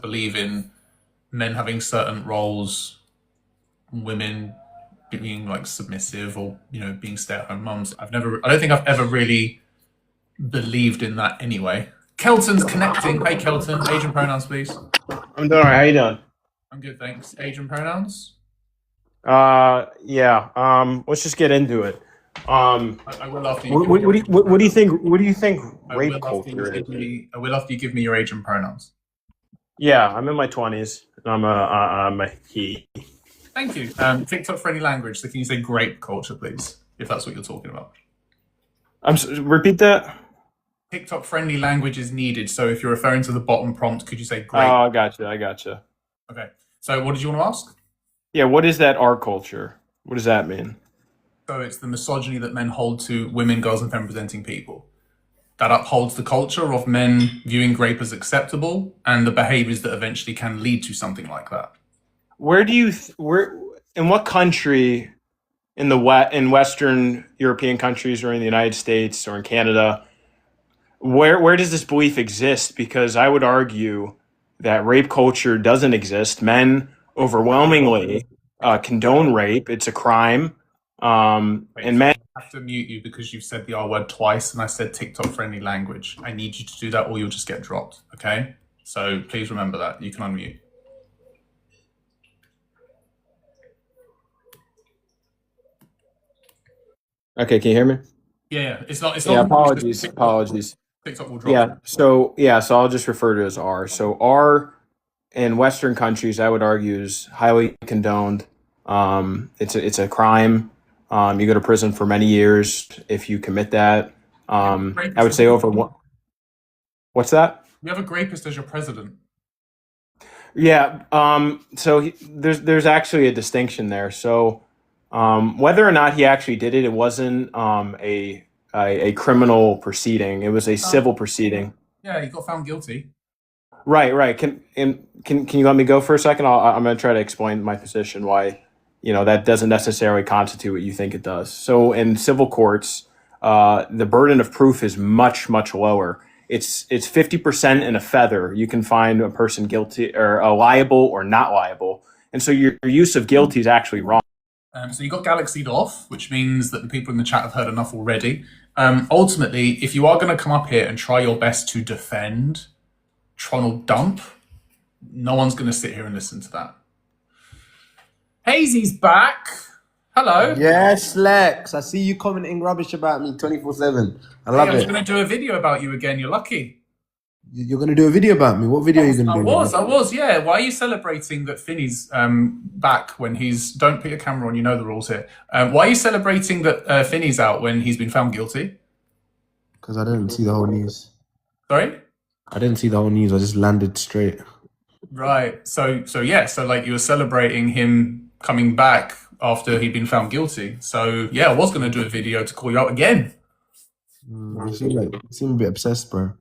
believe in men having certain roles, women being like submissive or being stay-at-home mums. I don't think I've ever really believed in that anyway. Kelton's connecting. Hey Kelton, age and pronouns please. I'm doing all right. How you doing? I'm good, thanks. Age and pronouns? Yeah. Let's just get into it. I will after you. What do you think? What do you think I rape will after you culture give is? me. I will after you give me your age and pronouns. Yeah, I'm in my 20s. And I'm a he. Thank you. TikTok friendly language. So can you say grape culture, please, if that's what you're talking about? Repeat that. TikTok friendly language is needed. So if you're referring to the bottom prompt, could you say grape? Oh, I gotcha. Okay. So what did you want to ask? Yeah, what is that art culture? What does that mean? So it's the misogyny that men hold to women, girls, and femme-presenting people. That upholds the culture of men viewing grape as acceptable and the behaviors that eventually can lead to something like that. In what country in Western European countries or in the United States or in Canada, where does this belief exist? Because I would argue that rape culture doesn't exist. Men overwhelmingly condone rape. It's a crime. And men. I have to mute you because you've said the R word twice and I said TikTok friendly language. I need you to do that or you'll just get dropped. Okay? So please remember that. You can unmute. Okay, can you hear me? Yeah. It's not. Yeah, apologies. TikTok will drop. Yeah, so I'll just refer to it as R. So R in Western countries, I would argue, is highly condoned. It's a crime. You go to prison for many years if you commit that. I would say over what? What's that? You have a grapist as your president. Yeah. So there's actually a distinction there. So whether or not he actually did it, it wasn't a criminal proceeding. It was a civil proceeding. Yeah, he got found guilty. Right. Can you let me go for a second? I'm going to try to explain my position why that doesn't necessarily constitute what you think it does. So in civil courts, the burden of proof is much lower. It's 50% and a feather. You can find a person guilty or liable or not liable, and so your use of guilty is actually wrong. So you got galaxied off, which means that the people in the chat have heard enough already. Ultimately, if you are going to come up here and try your best to defend Tronald Dump, no one's going to sit here and listen to that. Hazy's back. Hello. Yes, Lex. I see you commenting rubbish about me 24/7. I love I was it. going to do a video about you again. You're lucky. You're going to do a video about me? What video are you going to do? I was, yeah. Why are you celebrating that Finney's back when he's... Don't put your camera on, you know the rules here. Why are you celebrating that Finney's out when he's been found guilty? Because I didn't see the whole news. Sorry? I didn't see the whole news. I just landed straight. Right. So like you were celebrating him coming back after he'd been found guilty. So yeah, I was going to do a video to call you out again. You seem a bit obsessed, bro.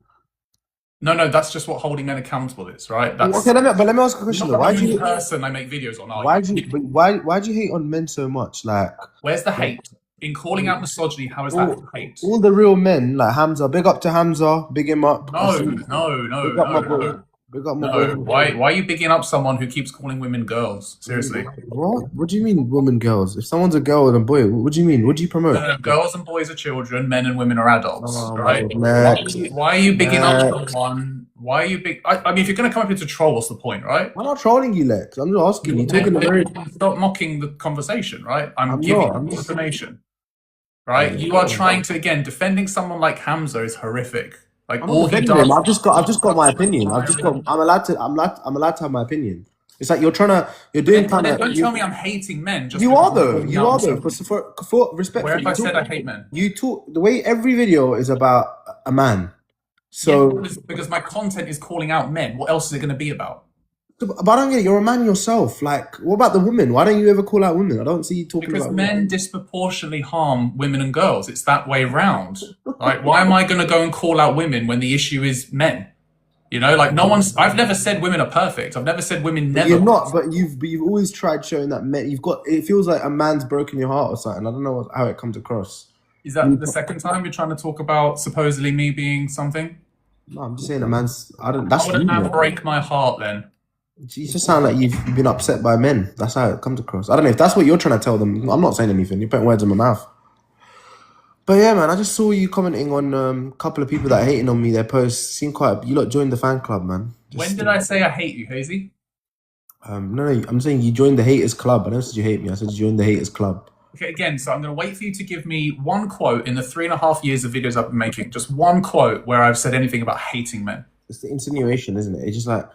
No, that's just what holding men accountable is, right? That's Okay, let me ask a question. Why do you person I make videos on? Why do you hate on men so much? Like, where's the hate in calling out misogyny? How is that hate? All the real men, like Hamza. Big up to Hamza. Big him up. No. Why are you bigging up someone who keeps calling women girls? Seriously. What do you mean, women, girls? If someone's a girl and a boy, what do you mean? What do you promote? Girls and boys are children. Men and women are adults. Right? Why are you bigging up someone? Why are you big? I mean, if you're going to come up here to troll, what's the point, right? I'm not trolling you, Lex. I'm just asking you. Stop mocking the conversation, right? I'm giving you information, right? You are trying to, again, defending someone like Hamza is horrific. Like all he does. I've just got my opinion. I'm allowed to have my opinion. It's like you're doing kind of. Don't tell me I'm hating men. You are though. For respect. Where have I said I hate men? You talk the way every video is about a man. So because my content is calling out men. What else is it going to be about? But I don't get it. You're a man yourself. Like, what about the women? Why don't you ever call out women? I don't see you talking about because men disproportionately harm women and girls. It's that way round. Right? Why am I going to go and call out women when the issue is men? Like I've never said women are perfect. I've never said women never. You're not, but you've always tried showing that men. It feels like a man's broken your heart or something. I don't know how it comes across. Is that the second time you're trying to talk about supposedly me being something? No, I'm just saying a man's. How would a man break my heart then? You just sound like you've been upset by men. That's how it comes across. I don't know if that's what you're trying to tell them. I'm not saying anything. You're putting words in my mouth. But yeah, man, I just saw you commenting on a couple of people that are hating on me. Their posts seem quite. You lot joined the fan club, man. When Just did I say I hate you, Hazy? no, I'm saying you joined the haters club. I never said you hate me. I said you joined the haters club. Okay, again, so I'm going to wait for you to give me one quote in the 3.5 years of videos I've been making, just one quote where I've said anything about hating men. It's the insinuation, isn't it? It's just like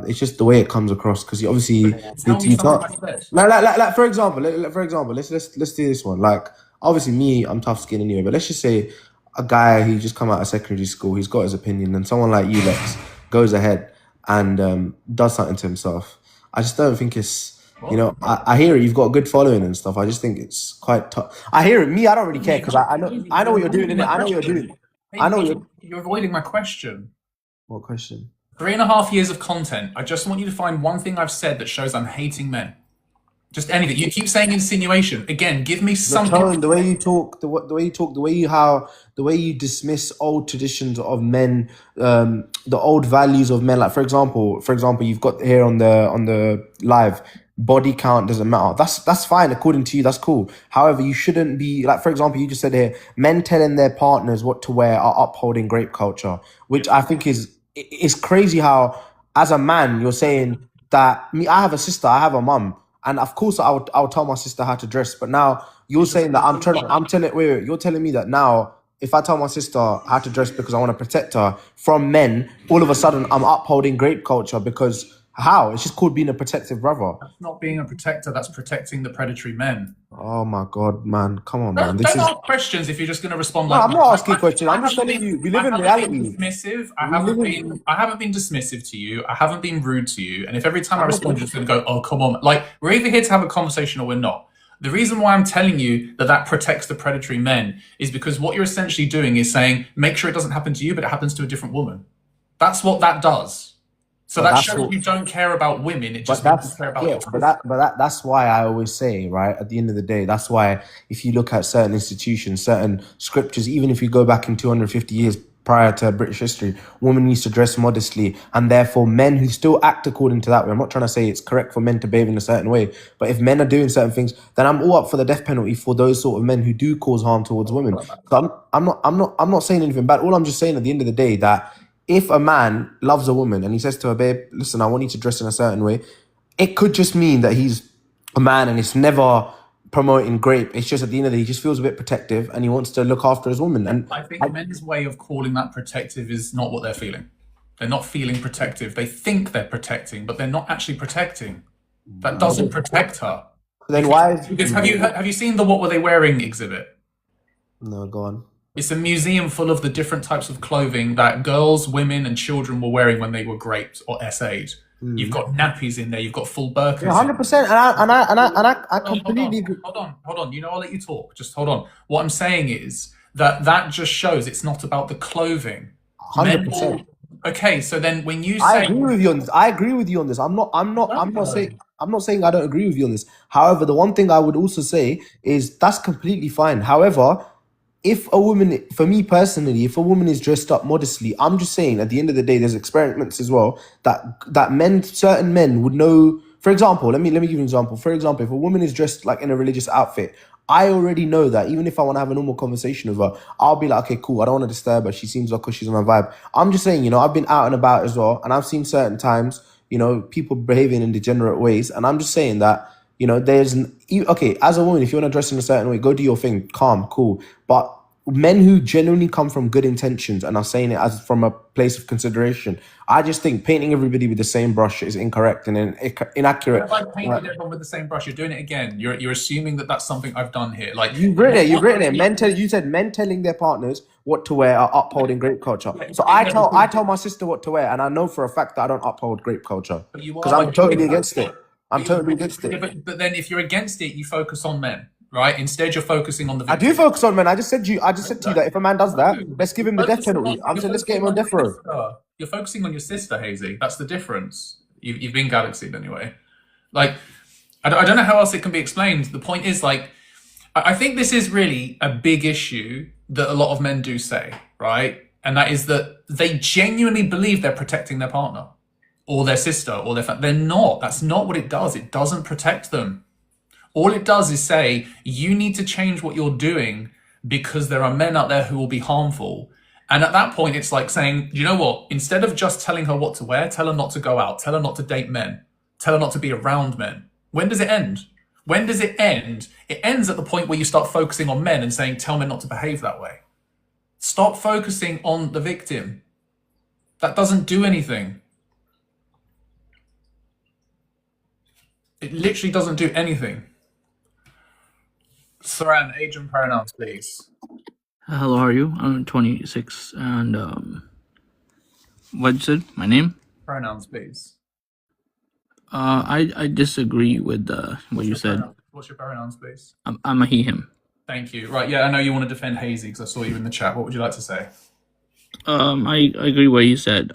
it's just the way it comes across because you obviously Tell me you something talk I said. like for example, let's do this one. Like obviously me, I'm tough skin anyway, but let's just say a guy who just come out of secondary school, he's got his opinion, and someone like you, Lex, goes ahead and does something to himself. I just don't think it's. You know, I hear it. You've got a good following and stuff. I just think it's quite tough. I hear it. Me, I don't really care because I know what you're doing in it. I know what you're doing. I know what You're avoiding my question. What question? 3.5 years of content. I just want you to find one thing I've said that shows I'm hating men. Just anything. You keep saying insinuation. Again, give me The something. tone, the way you talk, the way you talk, the way you dismiss old traditions of men, the old values of men. Like for example, you've got here on the live, body count doesn't matter. That's fine according to you. That's cool. However, you shouldn't be like, for example, you just said here, men telling their partners what to wear are upholding grape culture, which I think is crazy. How as a man you're saying that me, I have a sister, I have a mum. And of course, I would tell my sister how to dress. But now you're saying that I'm telling, wait, you're telling me that now if I tell my sister how to dress because I want to protect her from men, all of a sudden I'm upholding grape culture because how? It's just called being a protective brother. That's not being a protector. That's protecting the predatory men. Oh my God, man. Come on, man. This Don't is. ask questions if you're just going to respond No, like I'm that. not asking questions. I'm just telling you, we live I in haven't been reality. dismissive. I We live haven't in. been. I haven't been dismissive to you. I haven't been rude to you. And if every time I I'm not. respond, you're just going to go, "Oh, come on!" Like we're either here to have a conversation or we're not. The reason why I'm telling you that that protects the predatory men is because what you're essentially doing is saying, make sure it doesn't happen to you, but it happens to a different woman. That's what that does. So But that that's shows what. you don't care about women. It But just means you that's care about yeah, that's why I always say, right, at the end of the day, that's why if you look at certain institutions, certain scriptures, even if you go back in 250 years prior to British history, women used to dress modestly, and therefore men who still act according to that way. I'm not trying to say it's correct for men to behave in a certain way, but if men are doing certain things, then I'm all up for the death penalty for those sort of men who do cause harm towards women. So I'm not saying anything bad. All I'm just saying at the end of the day that if a man loves a woman and he says to her, babe, listen, I want you to dress in a certain way, it could just mean that he's a man and it's never promoting grape. It's just at the end of the day, he just feels a bit protective and he wants to look after his woman. And I think men's way of calling that protective is not what they're feeling. They're not feeling protective. They think they're protecting, but they're not actually protecting. That doesn't protect her. then why is Because have you seen the "What Were They Wearing" exhibit? no, go on. It's a museum full of the different types of clothing that girls, women, and children were wearing when they were raped or SA'd. You've got nappies in there. You've got full burqas. Yeah, 100%. And I completely agree. Hold on. You know, I'll let you talk. Just hold on. What I'm saying is that just shows it's not about the clothing. Men 100%. okay, so then when you I say agree with you on this. I agree with you on this. I'm not saying I don't agree with you on this. However, the one thing I would also say is that's completely fine. However, if a woman, for me personally, if a woman is dressed up modestly, I'm just saying at the end of the day, there's experiments as well that certain men would know. For example, let me give you an example. For example, if a woman is dressed like in a religious outfit, I already know that even if I want to have a normal conversation with her, I'll be like, okay, cool. I don't want to disturb her. She seems like she's on my vibe. I'm just saying, I've been out and about as well, and I've seen certain times, people behaving in degenerate ways, and I'm just saying that. Okay, as a woman, if you want to dress in a certain way, go do your thing, calm, cool. But men who genuinely come from good intentions and are saying it as from a place of consideration, I just think painting everybody with the same brush is incorrect and inaccurate. if I painted everyone with the same brush, you're doing it again. You're assuming that that's something I've done here. Like You've written it. You said men telling their partners what to wear are upholding grape culture. So I tell my sister what to wear, and I know for a fact that I don't uphold grape culture because I'm totally against it. I'm totally against Yeah, it. but then if you're against it, you focus on men, right? Instead, you're focusing on the I victim. do focus on men. I just said to you that if a man does that, let's give him the death Focusing penalty. on- I'm you're saying let's get him focusing on your death row. sister. You're focusing on your sister, Hazy. That's the difference. You've been galaxied anyway. Like, I don't know how else it can be explained. The point is, like, I think this is really a big issue that a lot of men do say, right? And that is that they genuinely believe they're protecting their partner. or their sister or their they're not. That's not what it does. It doesn't protect them. All it does is say, you need to change what you're doing because there are men out there who will be harmful. And at that point, it's like saying, you know what? Instead of just telling her what to wear, tell her not to go out, tell her not to date men, tell her not to be around men. When does it end? When does it end? It ends at the point where you start focusing on men and saying, tell men not to behave that way. Stop focusing on the victim. That doesn't do anything. It literally doesn't do anything. Saran, age and pronouns, please. Hello, how are you? I'm 26, and what you said? My name? Pronouns, please. I disagree with what you said. What's your pronouns, please? I'm a he/him. Thank you. Right, yeah, I know you want to defend Hazy because I saw you in the chat. What would you like to say? I agree what you said.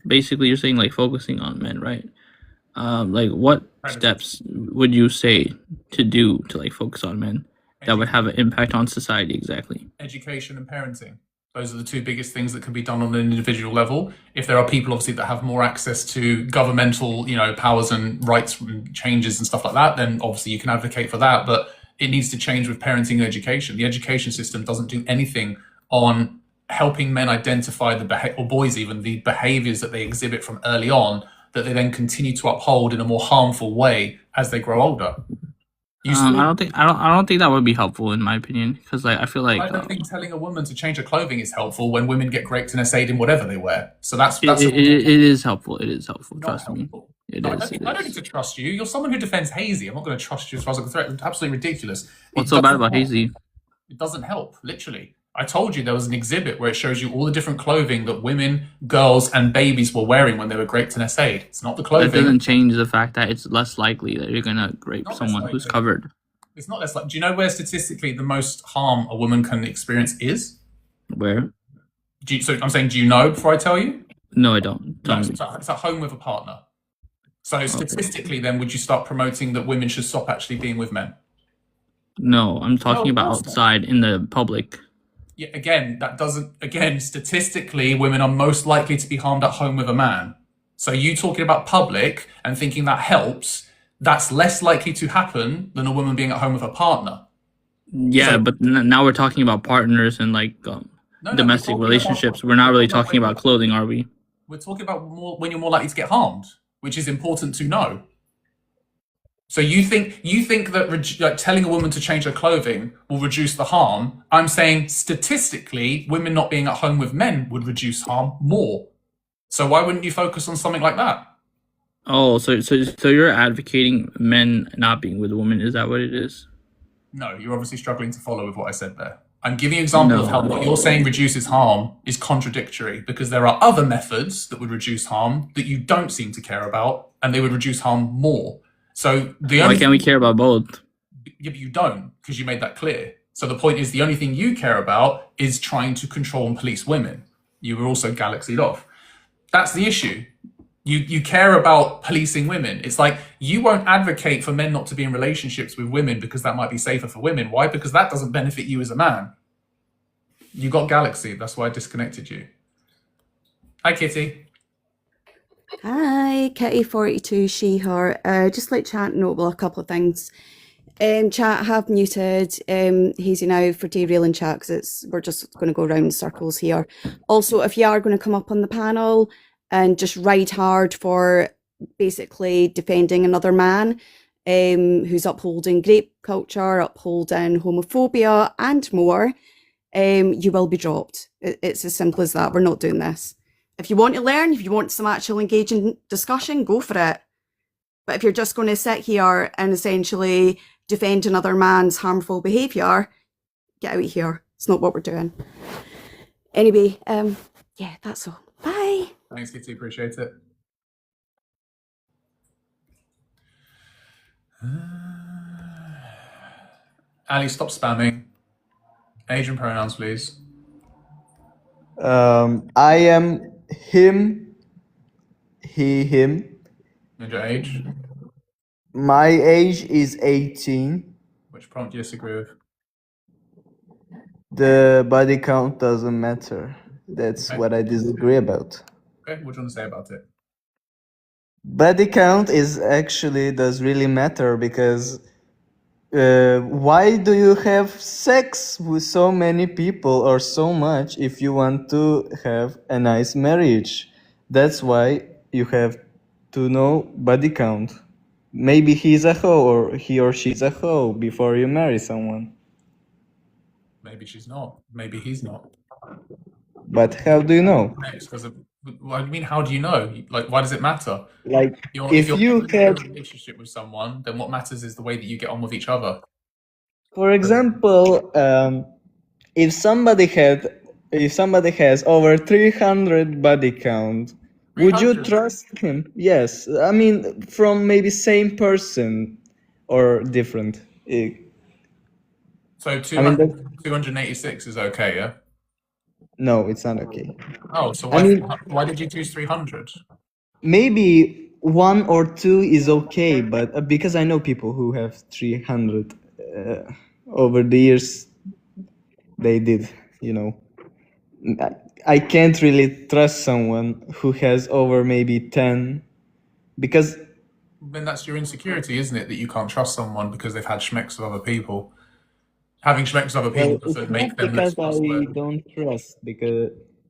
Basically, you're saying like focusing on men, right? Like what steps would you say to do to like focus on men that would have an impact on society exactly? Education and parenting. Those are the two biggest things that can be done on an individual level. If there are people, obviously, that have more access to governmental, powers and rights and changes and stuff like that, then obviously you can advocate for that. But it needs to change with parenting and education. The education system doesn't do anything on helping men identify or boys even, the behaviors that they exhibit from early on that they then continue to uphold in a more harmful way as they grow older. I don't think that would be helpful in my opinion, because like I feel like I don't think telling a woman to change her clothing is helpful when women get raped and essayed in whatever they wear. So it is helpful. It is helpful. Trust me. I don't need to trust you. You're someone who defends Hazy. I'm not going to trust you as far as a threat. It's absolutely ridiculous. What's so bad about Hazy? It doesn't help, literally. I told you there was an exhibit where it shows you all the different clothing that women, girls, and babies were wearing when they were raped and essayed. It's not the clothing. That doesn't change the fact that it's less likely that you're going to rape someone who's covered. It's not less likely. Do you know where statistically the most harm a woman can experience is? Where? So I'm saying, do you know before I tell you? No, I don't. It's at home with a partner. So statistically, then, would you start promoting that women should stop actually being with men? No, I'm talking about outside in the public. Yeah, statistically, women are most likely to be harmed at home with a man. So you talking about public and thinking that helps, that's less likely to happen than a woman being at home with a partner. Yeah, but now we're talking about partners and like domestic relationships. We're not really talking about clothing, are we? We're talking about when you're more likely to get harmed, which is important to know. So you think that telling a woman to change her clothing will reduce the harm? I'm saying statistically, women not being at home with men would reduce harm more. So why wouldn't you focus on something like that? Oh, so you're advocating men not being with women? Is that what it is? No, you're obviously struggling to follow with what I said there. I'm giving you an example of how what you're saying reduces harm is contradictory, because there are other methods that would reduce harm that you don't seem to care about, and they would reduce harm more. So why can't we care about both? Yeah, but you don't, because you made that clear. So the point is, the only thing you care about is trying to control and police women. You were also galaxied off. That's the issue. You care about policing women. It's like you won't advocate for men not to be in relationships with women because that might be safer for women. Why? Because that doesn't benefit you as a man. You got galaxied. That's why I disconnected you. Hi, Kitty. Hi, Kitty42, she, her. Just like chat notable a couple of things. Chat have muted Hazy now for derailing chat because we're just going to go around in circles here. Also, if you are going to come up on the panel and just ride hard for basically defending another man who's upholding rape culture, upholding homophobia and more, you will be dropped. It's as simple as that. We're not doing this. If you want to learn, if you want some actual engaging discussion, go for it. But if you're just going to sit here and essentially defend another man's harmful behaviour, get out of here. It's not what we're doing. Anyway, yeah, that's all. Bye. Thanks, Kitty. Appreciate it. Ali, stop spamming. Asian pronouns, please. I am him, he, him. And your age? My age is 18. Which prompt do you disagree with? The body count doesn't matter. That's what I disagree about. Okay, what do you want to say about it? body count is actually does really matter because why do you have sex with so many people or so much if you want to have a nice marriage? That's why you have to know body count. Maybe he's a hoe or he or she's a hoe before you marry someone. Maybe she's not. Maybe he's not. But how do you know? Because of, well, I mean, how do you know? Like, why does it matter? Like, If if you're you entering into had, a relationship with someone, then what matters is the way that you get on with each other. for example, if somebody had, if somebody has over 300 body count, would you 300. trust him? Yes, I mean from maybe same person or different. So I mean 200, that, 286 is okay, yeah? no, it's not okay. Oh, so I mean why did you choose 300? maybe one or two is okay, but because I know people who have 300 over the years, they did, you know. I can't really trust someone who has over maybe 10 because, Then that's your insecurity, isn't it? That you can't trust someone because they've had schmecks with other people. Having schmecks with other people well, it's doesn't make not them less because I trustworthy. don't trust,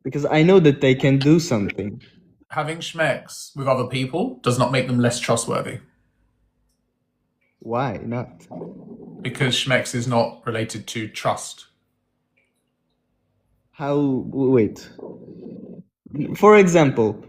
because I know that they can do something. Having schmecks with other people does not make them less trustworthy Why not? because schmecks is not related to trust. How, wait. For example,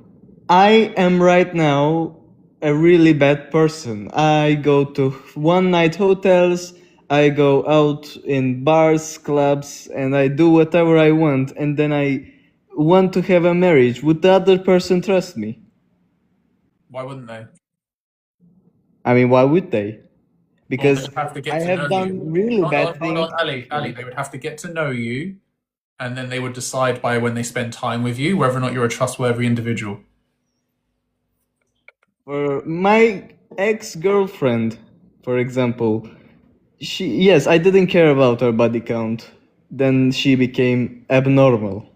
I am right now a really bad person. I go to one night hotels, I go out in bars, clubs, and I do whatever I want, and then I want to have a marriage. Would the other person trust me? Why wouldn't they? I mean, why would they? Well, they Because would have to I get to know have you. done really bad Hold things. on, Ali. They would have to get to know you, and then they would decide by when they spend time with you whether or not you're a trustworthy individual. For my ex-girlfriend, for example, yes, I didn't care about her body count. Then she became abnormal.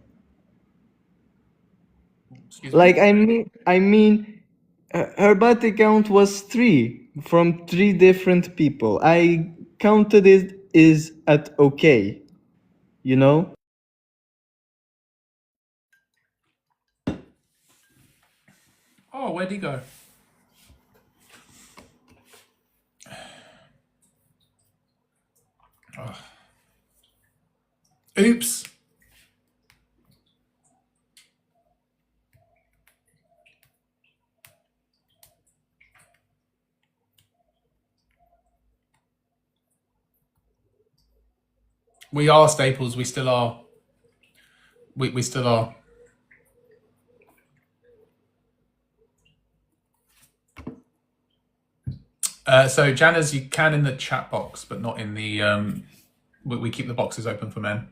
Excuse me? Like I mean, her body count was three from three different people. I counted it is at okay, you know. Oh, where'd he go? Oops. We are Staples. We still are. We still are. So, Janice, you can in the chat box, but not in the. We keep the boxes open for men.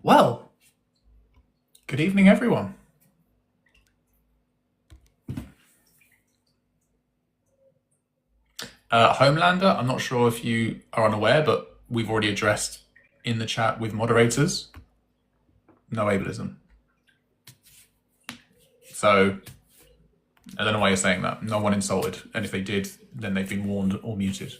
Well, good evening, everyone. Homelander, I'm not sure if you are unaware, but we've already addressed in the chat with moderators no ableism. So, I don't know why you're saying that. No one insulted. And if they did, then they've been warned or muted.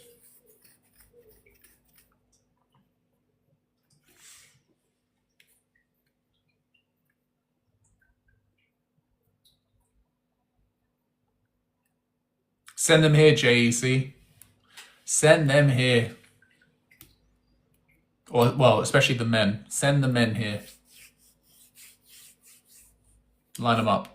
Send them here, JEC. Send them here. Or, well, especially the men. Send the men here. Line them up.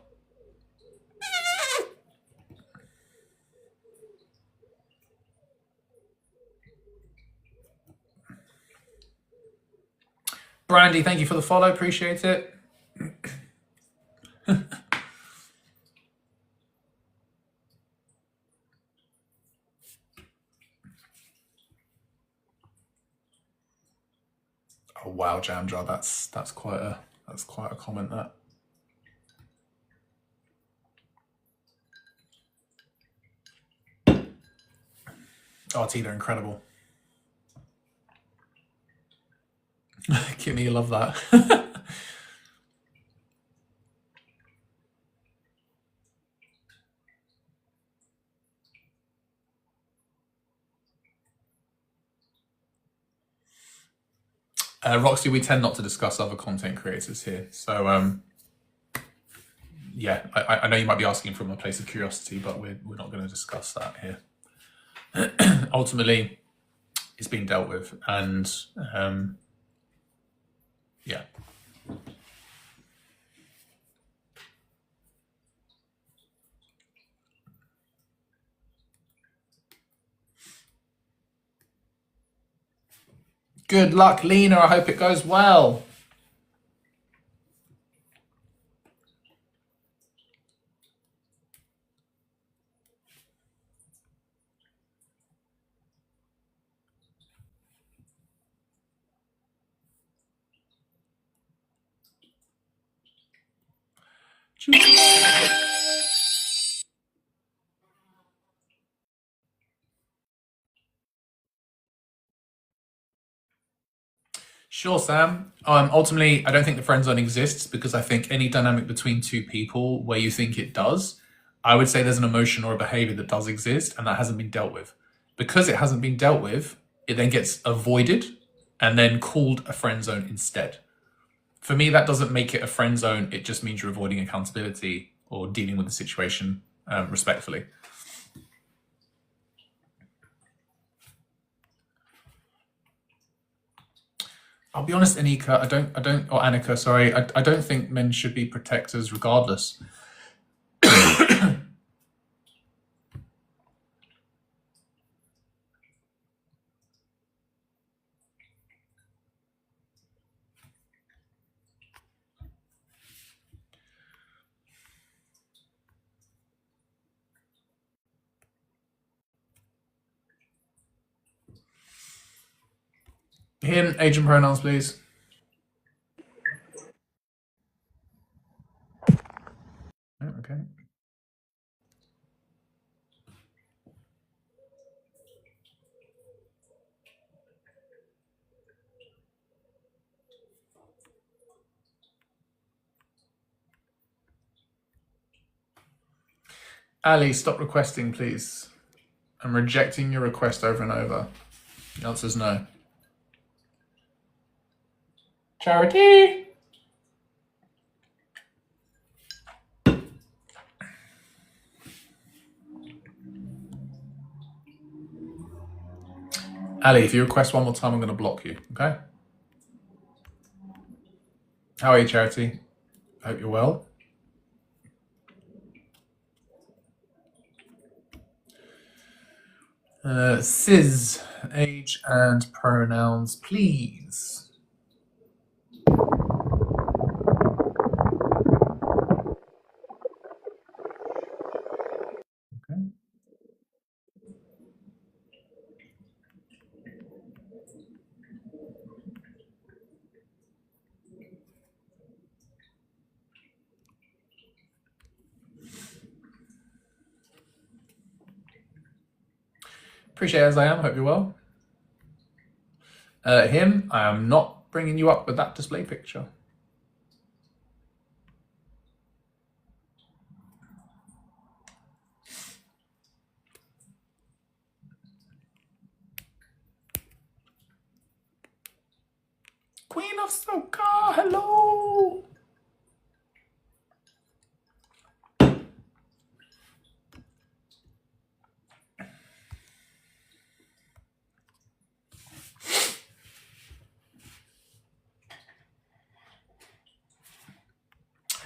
Brandy, thank you for the follow. Appreciate it. Oh wow, Jamjar, that's quite a comment. That. Oh, Tina, incredible. Kimmy, you love that. Roxy, we tend not to discuss other content creators here. So, yeah, I know you might be asking from a place of curiosity, but we're not going to discuss that here. Ultimately, it's been dealt with, and yeah. Good luck, Lena. I hope it goes well. Sure, Sam. Ultimately, I don't think the friend zone exists because I think any dynamic between two people where you think it does, I would say there's an emotion or a behavior that does exist and that hasn't been dealt with. Because it hasn't been dealt with, it then gets avoided and then called a friend zone instead. For me, that doesn't make it a friend zone. It just means you're avoiding accountability or dealing with the situation respectfully. I'll be honest, Anika, or Annika, sorry, I don't think men should be protectors regardless. Him, age and pronouns, please. Oh, okay. Ali, stop requesting, please. I'm rejecting your request over and over. The answer is no. Charity! Ali, if you request one more time, I'm going to block you, okay? How are you, Charity? I hope you're well. Sis, age and pronouns, please. Okay. Appreciate it as I am. Hope you're well. Him, I am not bringing you up with that display picture. Queen of Soca, hello!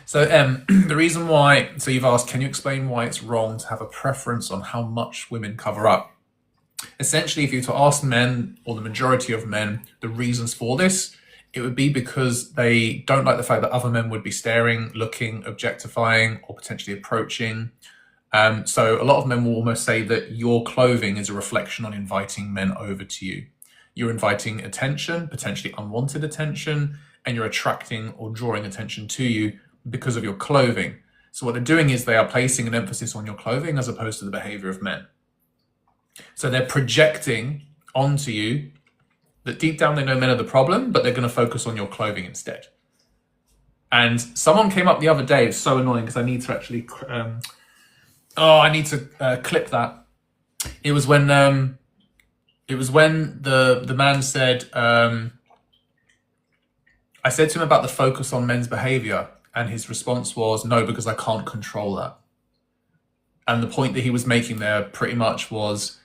So, the reason why, so you've asked, can you explain why it's wrong to have a preference on how much women cover up? Essentially, if you were to ask men, or the majority of men, the reasons for this, it would be because they don't like the fact that other men would be staring, looking, objectifying, or potentially approaching. So a lot of men will almost say that your clothing is a reflection on inviting men over to you. You're inviting attention, potentially unwanted attention, and you're attracting or drawing attention to you because of your clothing. So what they're doing is they are placing an emphasis on your clothing as opposed to the behavior of men. So they're projecting onto you that deep down they know men are the problem, but they're going to focus on your clothing instead. And someone came up the other day, it's so annoying because I need to actually, I need to clip that. It was when the man said, I said to him about the focus on men's behavior, and his response was, no, because I can't control that. And the point that he was making there pretty much was,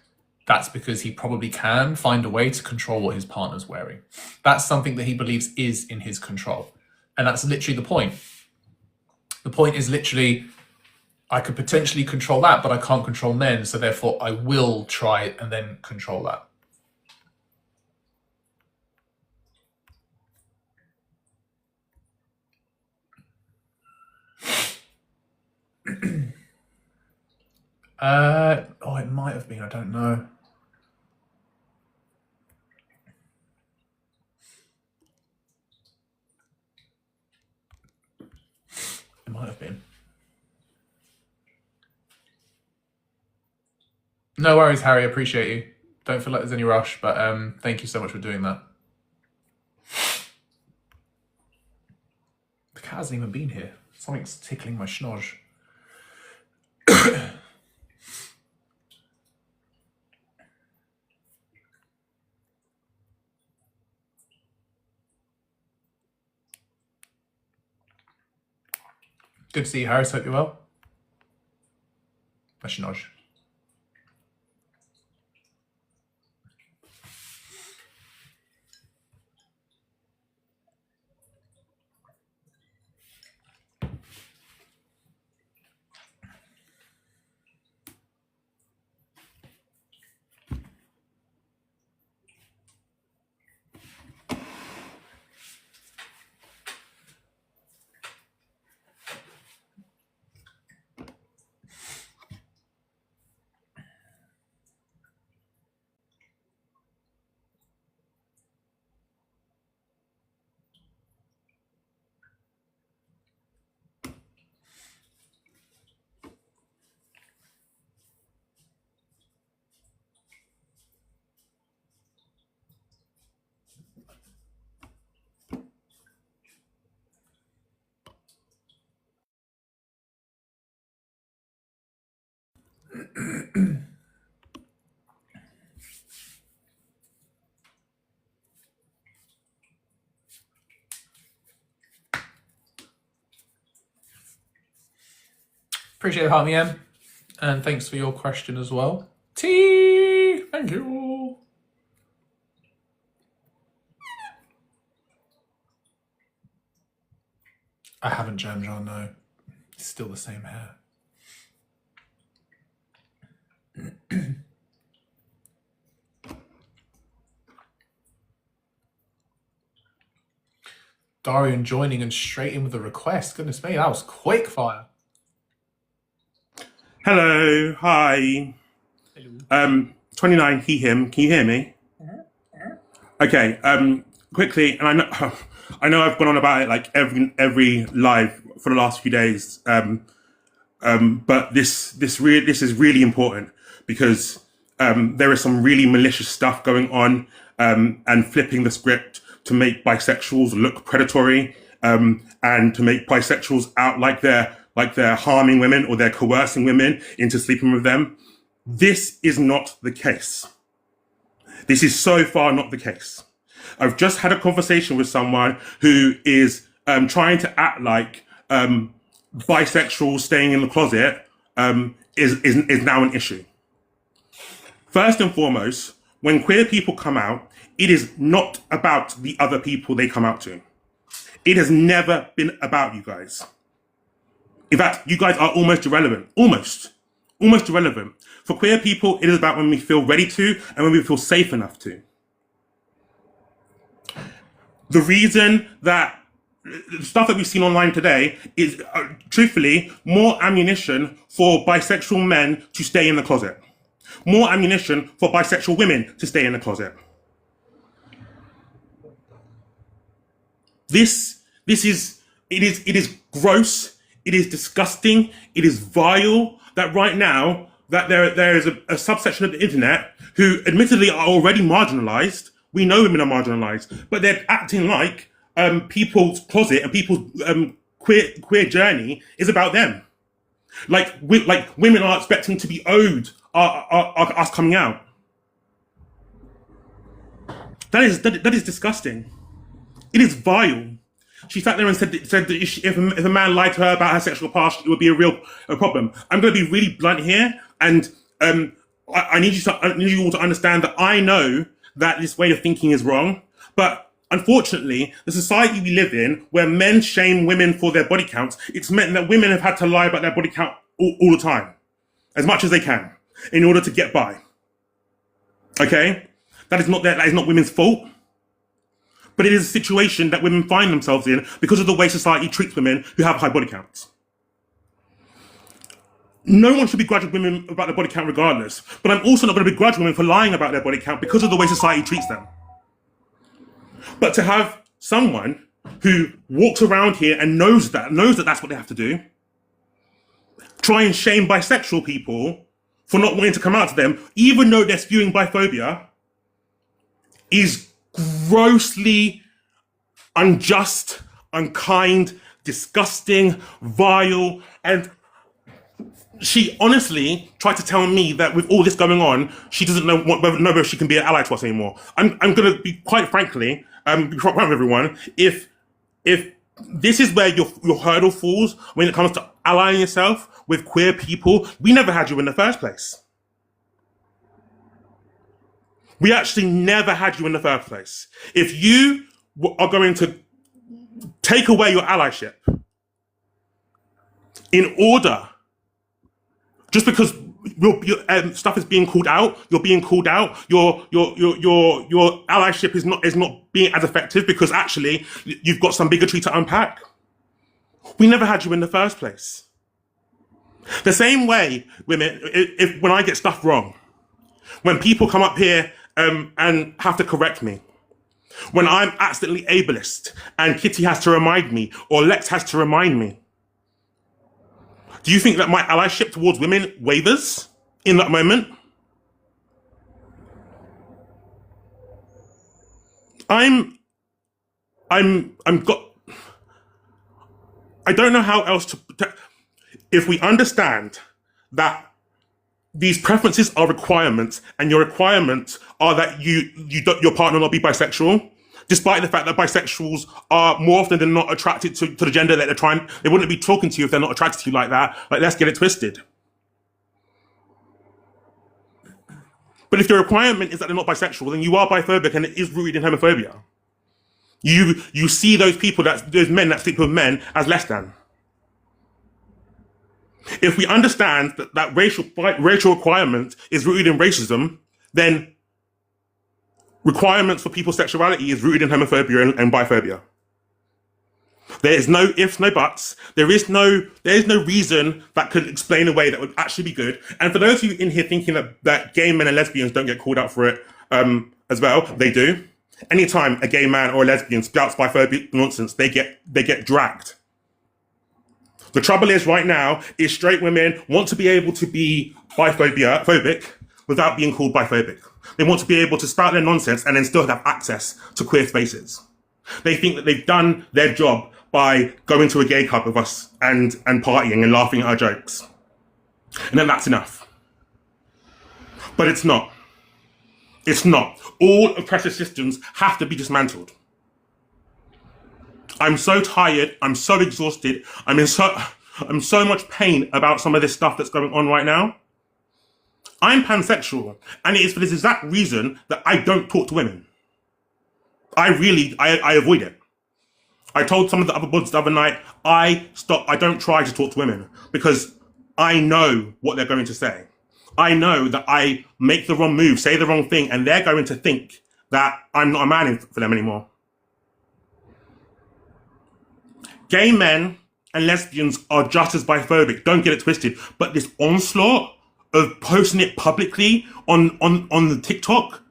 that's because he probably can find a way to control what his partner's wearing. That's something that he believes is in his control. And that's literally the point. The point is literally, I could potentially control that, but I can't control men, so therefore I will try it and then control that. It might have been, I don't know. It might have been. No worries, Harry, I appreciate you. Don't feel like there's any rush, but thank you so much for doing that. The cat hasn't even been here. Something's tickling my schnoz. Good to see you, Harris. Hope you're well. My schnoz. Appreciate it, Harmy M. And thanks for your question as well. T, thank you. I haven't jammed John, no. It's still the same hair. Darian joining and straight in with a request. Goodness me, that was quick fire. Hello, hi. Hello. 29, he, him. Can you hear me? Okay, quickly, and I know I've gone on about it like every live for the last few days. But this is really important because there is some really malicious stuff going on, and flipping the script to make bisexuals look predatory, and to make bisexuals out like they're harming women or they're coercing women into sleeping with them. This is not the case. This is so far not the case. I've just had a conversation with someone who is trying to act like bisexual staying in the closet is now an issue. First and foremost, when queer people come out, it is not about the other people they come out to. It has never been about you guys. In fact, you guys are almost irrelevant. Almost irrelevant. For queer people, it is about when we feel ready to and when we feel safe enough to. The reason that the stuff that we've seen online today is, truthfully, more ammunition for bisexual men to stay in the closet. More ammunition for bisexual women to stay in the closet. It is gross. It is disgusting. It is vile that right now that there is a subsection of the internet who admittedly are already marginalized. We know women are marginalized, but they're acting like people's closet and people's queer journey is about them. Like women are expecting to be owed us coming out. That is disgusting. It is vile. She sat there and said that if a man lied to her about her sexual past, it would be a problem. I'm going to be really blunt here, and I need you all to understand that I know that this way of thinking is wrong, but unfortunately, the society we live in, where men shame women for their body counts, it's meant that women have had to lie about their body count all the time, as much as they can, in order to get by. Okay? That is not women's fault. But it is a situation that women find themselves in because of the way society treats women who have high body counts. No one should begrudge women about their body count regardless, but I'm also not going to begrudge women for lying about their body count because of the way society treats them. But to have someone who walks around here and knows that that's what they have to do, try and shame bisexual people for not wanting to come out to them, even though they're spewing biphobia, is grossly unjust, unkind, disgusting, vile, and she honestly tried to tell me that with all this going on, she doesn't know whether she can be an ally to us anymore. I'm going to be quite frankly, be front with everyone. If this is where your hurdle falls when it comes to allying yourself with queer people, we never had you in the first place. We actually never had you in the first place. If you are going to take away your allyship in order, just because your stuff is being called out, you're being called out, your allyship is not being as effective because actually you've got some bigotry to unpack. We never had you in the first place. The same way, women, when I get stuff wrong, when people come up here and have to correct me, when I'm accidentally ableist and Kitty has to remind me or Lex has to remind me, do you think that my allyship towards women wavers in that moment? I don't know how else to, if we understand that these preferences are requirements, and your requirements are that your partner not be bisexual, despite the fact that bisexuals are more often than not attracted to the gender that they're trying. They wouldn't be talking to you if they're not attracted to you like that. Like, let's get it twisted. But if your requirement is that they're not bisexual, then you are biphobic, and it is rooted in homophobia. You see those men that sleep with men as less than. If we understand that racial requirement is rooted in racism, then requirements for people's sexuality is rooted in homophobia and biphobia. There is no ifs, no buts. There is no reason that could explain a way that would actually be good. And for those of you in here thinking that gay men and lesbians don't get called out for it as well, they do. Anytime a gay man or a lesbian spouts biphobic nonsense, they get dragged. The trouble is right now is straight women want to be able to be biphobic without being called biphobic. They want to be able to spout their nonsense and then still have access to queer spaces. They think that they've done their job by going to a gay club with us and partying and laughing at our jokes. And then that's enough. But it's not. It's not. All oppressive systems have to be dismantled. I'm so tired. I'm so exhausted. I'm in so much pain about some of this stuff that's going on right now. I'm pansexual, and it is for this exact reason that I don't talk to women. I avoid it. I told some of the other buds the other night, I don't try to talk to women because I know what they're going to say. I know that I make the wrong move, say the wrong thing, and they're going to think that I'm not a man for them anymore. Gay men and lesbians are just as biphobic, don't get it twisted, but this onslaught of posting it publicly on the TikTok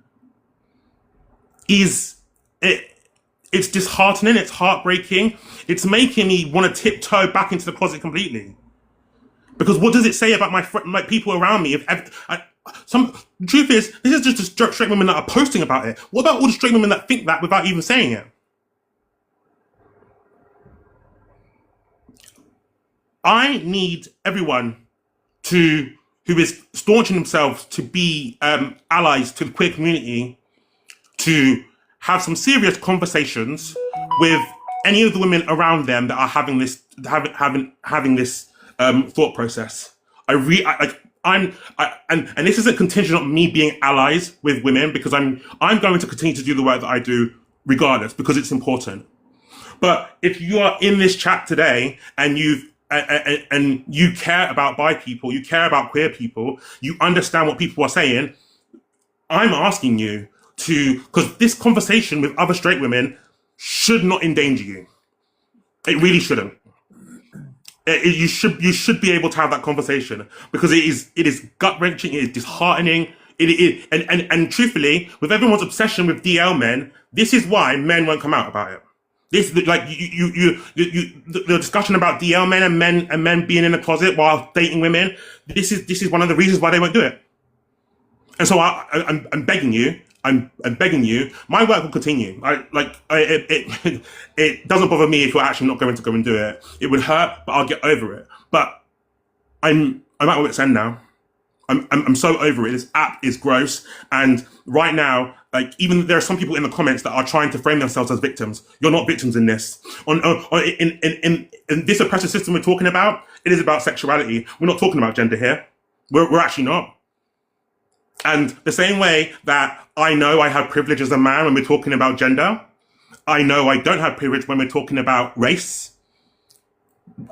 it's disheartening, it's heartbreaking, it's making me want to tiptoe back into the closet completely. Because what does it say about my people around me? The truth is, this is just the straight women that are posting about it. What about all the straight women that think that without even saying it? I need everyone who is staunching themselves to be allies to the queer community to have some serious conversations with any of the women around them that are having this thought process. And this isn't contingent on me being allies with women, because I'm going to continue to do the work that I do regardless, because it's important. But if you are in this chat today and you care about bi people, you care about queer people, you understand what people are saying, I'm asking you to, because this conversation with other straight women should not endanger you. It really shouldn't. You should be able to have that conversation, because it is gut wrenching, it is disheartening. And truthfully, with everyone's obsession with DL men, this is why men won't come out about it. This, like, the discussion about DL men and men being in the closet while dating women. This is one of the reasons why they won't do it. And so I'm begging you. I'm begging you. My work will continue. It doesn't bother me if you're actually not going to go and do it. It would hurt, but I'll get over it. But I'm at wit's end now. I'm so over it. This app is gross, and right now, like, even there are some people in the comments that are trying to frame themselves as victims. You're not victims in this. In this oppressive system we're talking about, it is about sexuality. We're not talking about gender here. We're actually not. And the same way that I know I have privilege as a man when we're talking about gender, I know I don't have privilege when we're talking about race.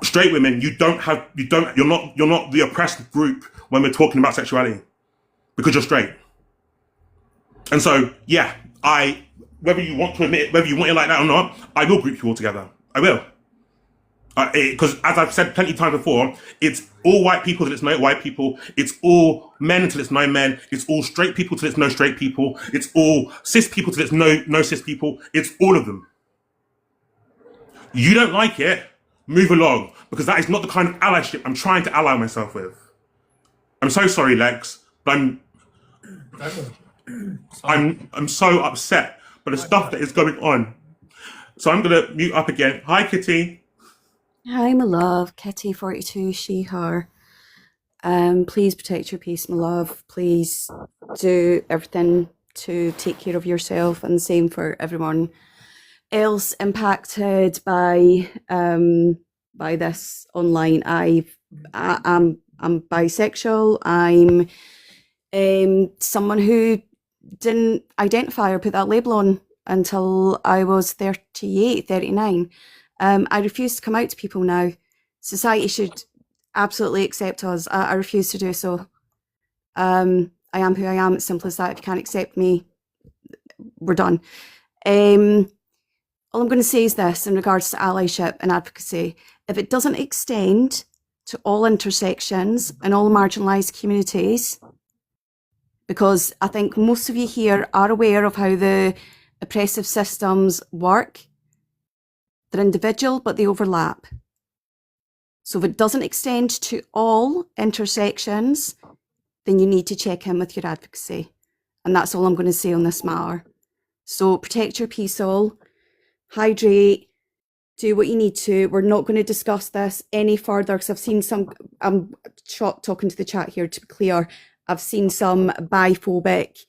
Straight women, you're not the oppressed group when we're talking about sexuality, because you're straight. And so, yeah, whether you want to admit it, whether you want it like that or not, I will group you all together. I will. Because as I've said plenty of times before, it's all white people till it's no white people. It's all men until it's no men. It's all straight people till it's no straight people. It's all cis people till it's no cis people. It's all of them. You don't like it, move along, because that is not the kind of allyship I'm trying to ally myself with. I'm so sorry, Lex, but I'm so upset by the stuff that is going on. So I'm gonna mute up again. Hi, Kitty. Hi, my love. Kitty42, she, her. Please protect your peace, my love. Please do everything to take care of yourself, and the same for everyone else impacted by this online. I'm bisexual. I'm someone who didn't identify or put that label on until I was 38, 39. I refuse to come out to people now. Society should absolutely accept us. I refuse to do so. I am who I am. It's simple as that. If you can't accept me, we're done. All I'm going to say is this in regards to allyship and advocacy. If it doesn't extend to all intersections and all marginalised communities, because I think most of you here are aware of how the oppressive systems work. They're individual, but they overlap. So if it doesn't extend to all intersections, then you need to check in with your advocacy. And that's all I'm going to say on this matter. So protect your peace all, hydrate, do what you need to. We're not going to discuss this any further, because I've seen some, I'm talking to the chat here to be clear, I've seen some biphobic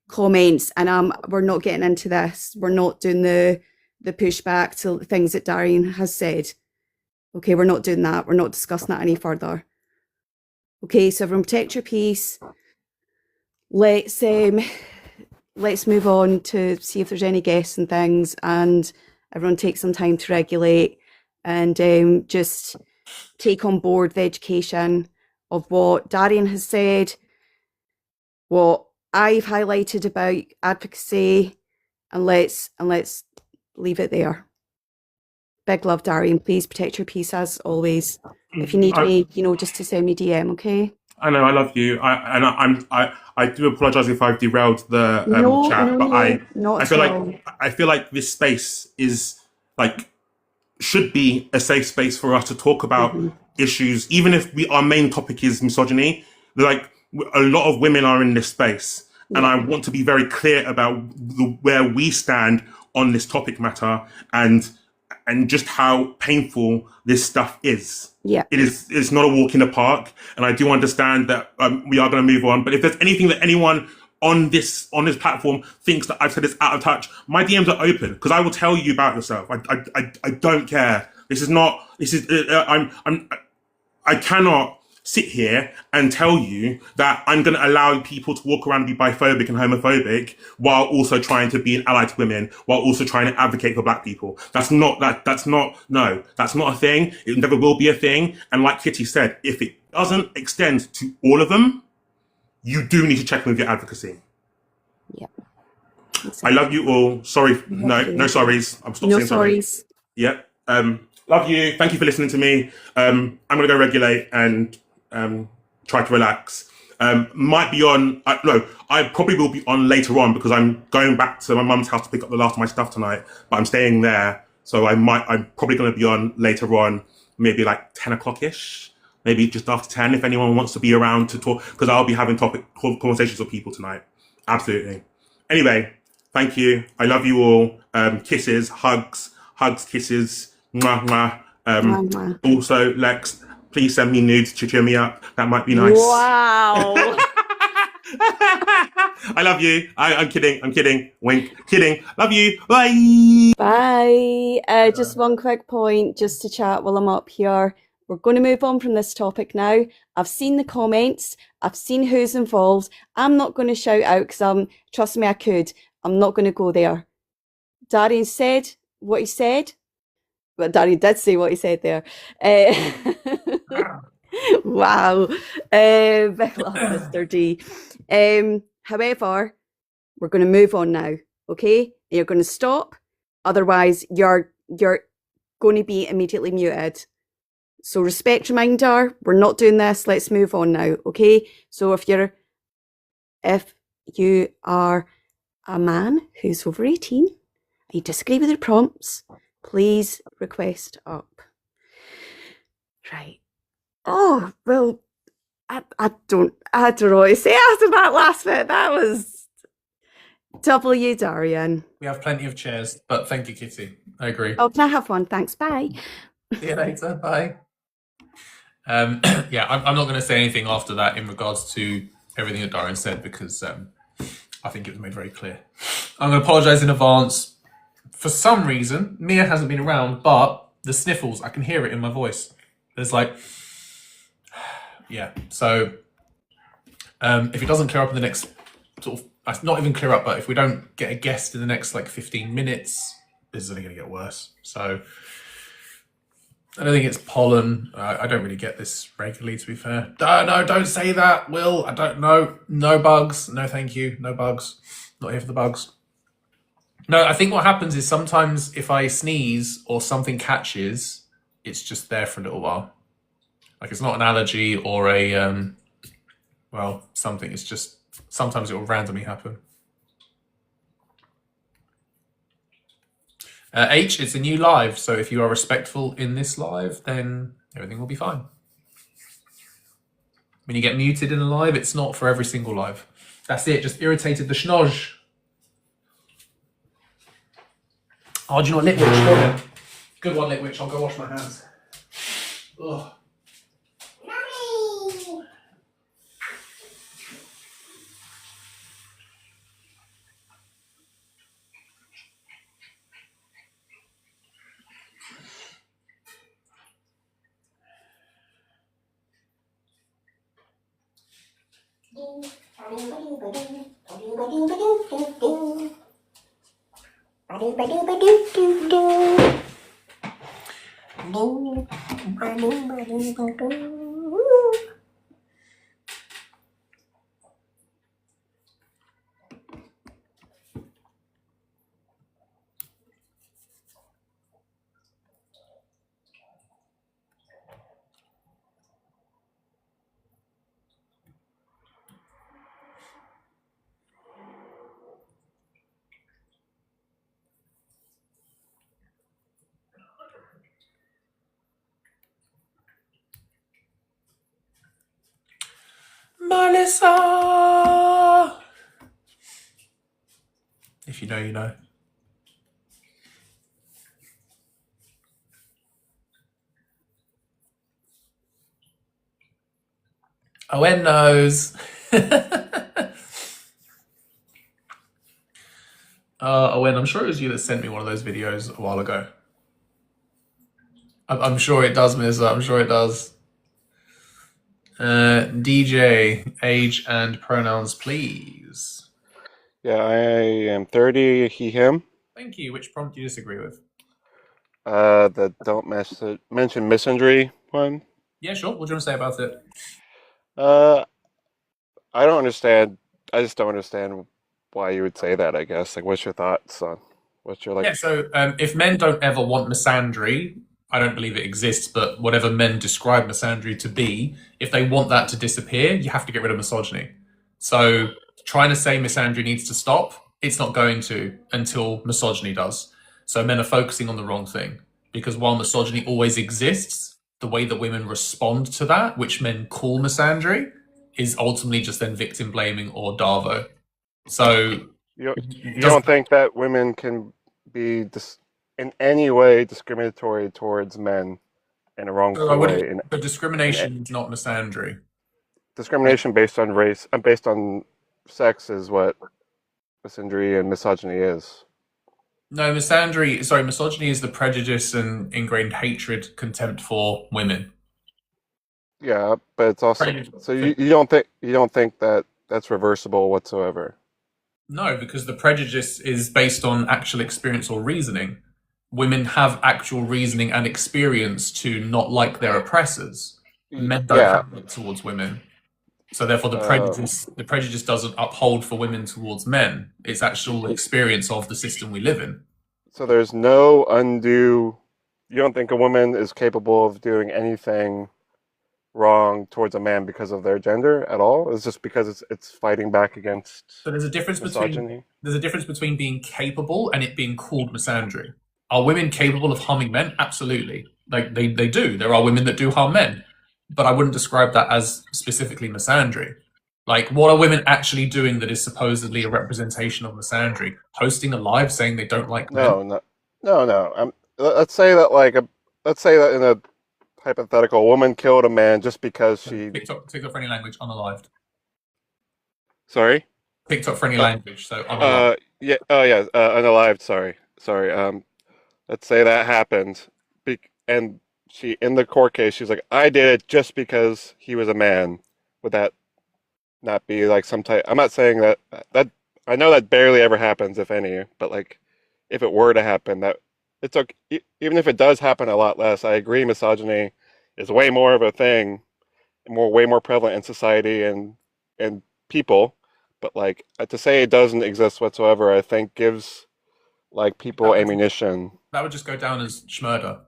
comments, and we're not getting into this. We're not doing the pushback to things that Darian has said. Okay, we're not doing that. We're not discussing that any further. Okay, so everyone protect your peace. Let's move on to see if there's any guests and things, and everyone take some time to regulate and just take on board the education of what Darian has said, what I've highlighted about advocacy, and let's leave it there. Big love, Darian. Please protect your peace as always. If you need me, just to send me DM, okay? I know, I love you. I do apologise if I've derailed the chat, but I feel like this space is should be a safe space for us to talk about issues, even if our main topic is misogyny. Like, a lot of women are in this space, and I want to be very clear about where we stand on this topic matter, and just how painful this stuff is. Yeah, it's not a walk in the park, and I do understand that we are going to move on. But if there's anything that anyone on this platform thinks that I've said it's out of touch, my DMs are open because I will tell you about yourself. I don't care. This is not. This is. I cannot sit here and tell you that I'm going to allow people to walk around and be biphobic and homophobic while also trying to be an ally to women, while also trying to advocate for black people. That's not a thing. It never will be a thing. And like Kitty said, if it doesn't extend to all of them, you do need to check with your advocacy. Yeah. I love you all. Sorry. No sorries. I'm stop no saying sorry. sorries. Yeah. Love you. Thank you for listening to me. I'm going to go regulate and try to relax. Might be on. No, I probably will be on later on because I'm going back to my mum's house to pick up the last of my stuff tonight. But I'm staying there, so I'm probably going to be on later on, maybe like 10 o'clock ish, maybe just after 10. If anyone wants to be around to talk, because I'll be having conversations with people tonight. Absolutely. Anyway, thank you. I love you all. Kisses, hugs, kisses. Mwah, mwah. Mwah. Also, Lex, please send me nudes to cheer me up. That might be nice. Wow. I love you. I'm kidding. Wink. Kidding. Love you. Bye. Bye. Just one quick point, just to chat while I'm up here. We're going to move on from this topic now. I've seen the comments. I've seen who's involved. I'm not going to shout out because trust me, I could. I'm not going to go there. Darian said what he said. Well, Darian did say what he said there. Wow. Big love, Mr. D. However, we're going to move on now, okay? You're going to stop. Otherwise, you're going to be immediately muted. So respect reminder, we're not doing this. Let's move on now, okay? So if you are a man who's over 18 and you disagree with your prompts, please request up. Right. Oh, well, I don't know what to say after that last bit. That was W, Darian. We have plenty of chairs, but thank you, Kitty. I agree. Oh, can I have one? Thanks. Bye. See you later. Bye. Yeah, I'm not going to say anything after that in regards to everything that Darian said because I think it was made very clear. I'm going to apologise in advance. For some reason, Mia hasn't been around, but the sniffles, I can hear it in my voice. There's like, yeah. So if it doesn't clear up in the next sort of, not even clear up, but if we don't get a guest in the next like 15 minutes, this is only going to get worse. So I don't think it's pollen. I don't really get this regularly, to be fair. No, don't say that, Will. I don't know. No bugs. No, thank you. No bugs. Not here for the bugs. No, I think what happens is sometimes if I sneeze or something catches, it's just there for a little while. Like it's not an allergy or a, something. It's just sometimes it will randomly happen. H, it's a new live, so if you are respectful in this live, then everything will be fine. When you get muted in a live, it's not for every single live. That's it, just irritated the schnoz. Oh, do you know what, Litwitch? Good one, Litwitch. I'll go wash my hands. Ugh. Melissa! If you know, you know. Owen knows. Owen, I'm sure it was you that sent me one of those videos a while ago. I'm sure it does, Miss. I'm sure it does. DJ, age and pronouns, please. Yeah, I am 30, he, him. Thank you. Which prompt do you disagree with? The don't mention misandry one. Yeah, sure. What do you want to say about it? Uh, I don't understand. I just don't understand why you would say that, I guess. Like, what's your thoughts on, what's your, Yeah, like, so if men don't ever want misandry, I don't believe it exists, but whatever men describe misandry to be, if they want that to disappear, you have to get rid of misogyny. So trying to say misandry needs to stop, it's not going to until misogyny does. So men are focusing on the wrong thing. Because while misogyny always exists, the way that women respond to that, which men call misandry, is ultimately just then victim blaming or Darvo. So you, it you doesn't. don't think that women can be in any way discriminatory towards men in a So I wrongful wouldn't. way, But in a- discrimination is not misandry. Like, discrimination based on race, based on sex is what misandry and misogyny is. no, misandry. Sorry, misogyny is the prejudice and ingrained hatred, contempt for women. Yeah, but it's also, so you don't think that that's reversible whatsoever. No, because the prejudice is based on actual experience or reasoning. Women have actual reasoning and experience to not like their oppressors. Men don't Yeah. have it towards women. So therefore Uh, the prejudice doesn't uphold for women towards men. It's actual experience of the system we live in. so there's no undue. You don't think a woman is capable of doing anything wrong towards a man because of their gender at all? It's just because it's fighting back against So misogyny. there's a difference between being capable and it being called misandry. Are women capable of harming men? Absolutely. Like they do. There are women that do harm men. But I wouldn't describe that as specifically misandry. Like, what are women actually doing that is supposedly a representation of misandry? Hosting a live saying they don't like men? No, no, no, no. Let's say that let's say that in a hypothetical, a woman killed a man just because she. TikTok for any language, unalived. Sorry. TikTok for any Uh, language, so unalived. yeah. Oh, yeah. Unalived. Sorry. Let's say that happened, and she in the court case, she's like, I did it just because he was a man. Would that not be like some type? I'm not saying that I know that barely ever happens, if any, but like if it were to happen, that it's okay. Even if it does happen a lot less, I agree. Misogyny is way more of a thing, way more prevalent in society and people. But like to say it doesn't exist whatsoever, I think gives like people That would just, ammunition. that would just go down as schmurder.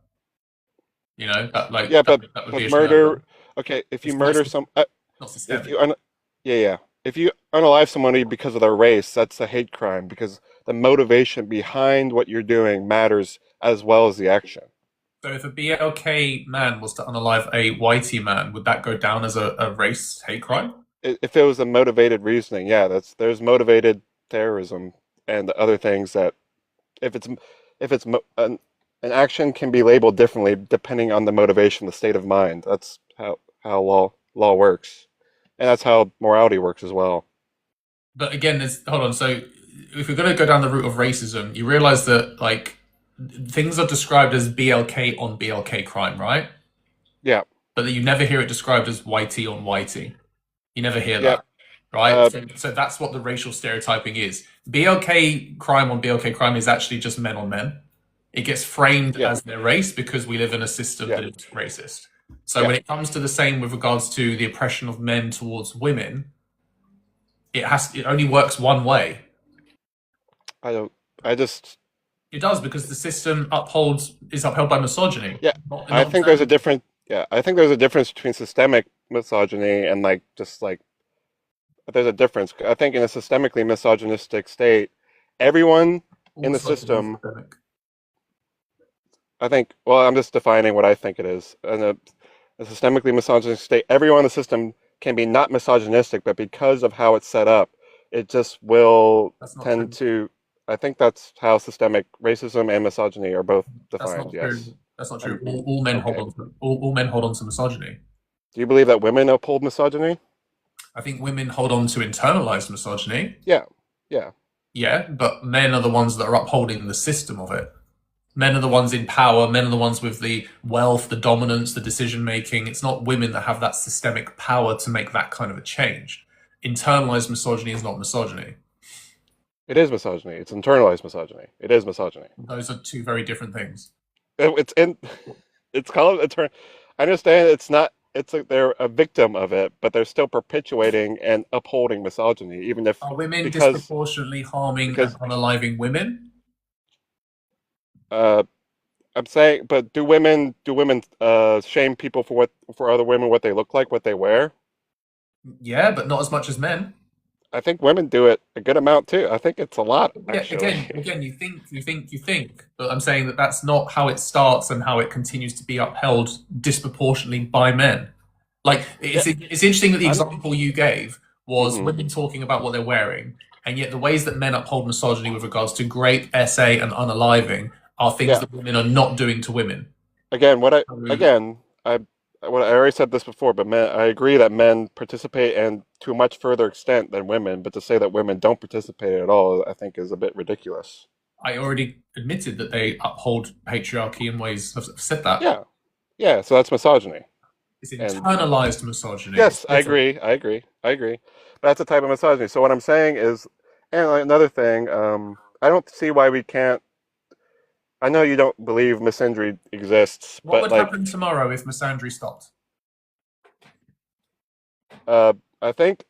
You know, Yeah, that would be but a schmurder. murder. Okay, if you It's not murder some, not if systemic. you yeah, if you unalive somebody because of their race, that's a hate crime because the motivation behind what you're doing matters as well as the action. So if a BLK man was to unalive a whitey man, would that go down as a race hate crime? If it was a motivated reasoning, yeah, there's motivated terrorism and other things that if it's an action can be labeled differently depending on the motivation, the state of mind. That's how law works, and that's how morality works as well. But again, hold on. So if we're going to go down the route of racism, you realize that like things are described as BLK on BLK crime, right? Yeah, But that you never hear it described as whitey on whitey. You never hear yeah, that, right? uh, So that's what the racial stereotyping is. BLK crime on BLK crime is actually just men on men. It gets framed yeah, as their race because we live in a system yeah, that is racist. So yeah. when it comes to the same with regards to the oppression of men towards women, it only works one way. I don't. I just. It does because the system is upheld by misogyny, Yeah, I not think there's a misandry. different. Yeah, I think there's a difference between systemic misogyny and like just like there's a difference. I think in a systemically misogynistic state, everyone All in the misogyny is system. systemic. I think. Well, I'm just defining what I think it is. In a systemically misogynistic state, everyone in the system can be not misogynistic, but because of how it's set up, it just will That's not tend true. to. I think that's how systemic racism and misogyny are both That's defined. not Yes. true. That's not true. Um, All men hold okay. on to all men hold on to misogyny. Do you believe that women uphold misogyny? I think women hold on to internalized misogyny. Yeah. Yeah. Yeah, but men are the ones that are upholding the system of it. Men are the ones in power. Men are the ones with the wealth, the dominance, the decision making. It's not women that have that systemic power to make that kind of a change. Internalized misogyny is not misogyny. It is misogyny. It's internalized misogyny. It is misogyny. Those are two very different things. It's in. It's called a turn. I understand it's not. It's like they're a victim of it, but they're still perpetuating and upholding misogyny, even if Are women because disproportionately harming and because unaliving women? uh, I'm saying, but do women shame people for other women what they look like, what they wear? Yeah, but not as much as men. I think women do it a good amount too. I think it's a lot Yeah, actually. again, you think, but I'm saying that that's not how it starts and how it continues to be upheld disproportionately by men. Like Yeah, it's interesting that the I'm. example you gave was Hmm. women talking about what they're wearing, and yet the ways that men uphold misogyny with regards to grape, essay, and unaliving are things Yeah. that women are not doing to women. Again, So again I already said this before, but men, I agree that men participate and to a much further extent than women. But to say that women don't participate at all, I think, is a bit ridiculous. I already admitted that they uphold patriarchy in ways. I've said that. Yeah, yeah. So that's misogyny. It's And internalized misogyny. It's yes, I different. agree. I agree. I agree. But that's a type of misogyny. So what I'm saying is, and like another thing, I don't see why we can't. I know you don't believe misandry exists, What but would like, happen tomorrow if misandry stopped? uh, I think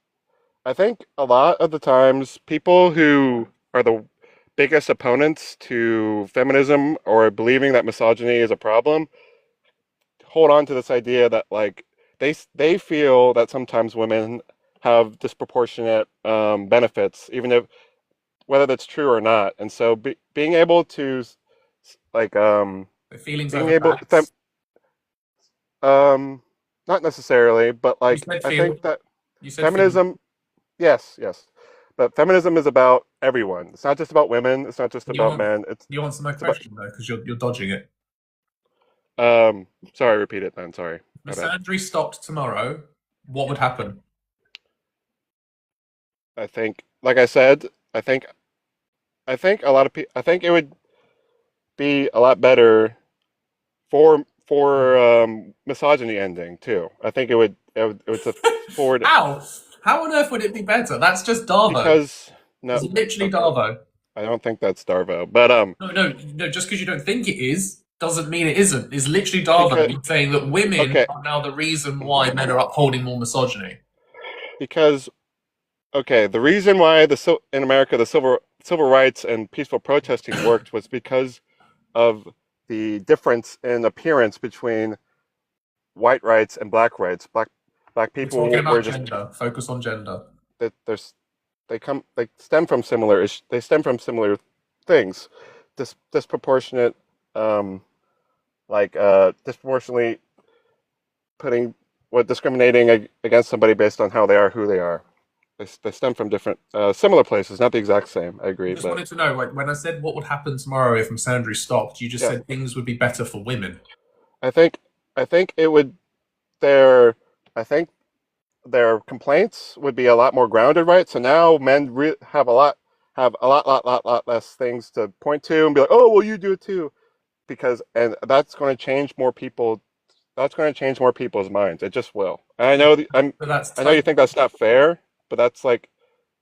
I think a lot of the times people who are the biggest opponents to feminism or believing that misogyny is a problem hold on to this idea that like they feel that sometimes women have disproportionate benefits, even if whether that's true or not. And so being able to like The feelings being over able facts. um not necessarily, but You like said I feel. think that You said feel. feminism. Yes, yes. But feminism is about everyone. It's not just about women. It's not just Can you about answer? men. Can you answer my It's about. question though? Because you're dodging it. Sorry, repeat it then. Sorry, my bad. Misandry stopped tomorrow. What would happen? I think, like I said, I think, I think a lot of people. I think it would be a lot better for misogyny ending too. I think it would forward How? How on earth would it be better? That's just Darvo. because no, It's literally okay, Darvo. I don't think that's Darvo, but No. Just because you don't think it is doesn't mean it isn't. It's literally Darvo. because You're saying that women okay, are now the reason why men are upholding more misogyny. because okay, the reason why in America the civil rights and peaceful protesting worked was because of the difference in appearance between white rights and black rights. Black We're talking people were about just gender. Focus on gender. that there's they stem from similar things. Disproportionate um disproportionately putting what discriminating against somebody based on how they are, who they are. They stem from different similar places, not the exact same. I I agree, just but wanted to know, like, when I said what would happen tomorrow if misandry stopped, you just yeah, said things would be better for women. I think I think it would their I think their complaints would be a lot more grounded, right? So now men have a lot less things to point to and be like, oh, well, you do it too, because and that's going to change more people. That's going to change more people's minds. It just will. And I know But that's I know you totally think that's not fair, but that's like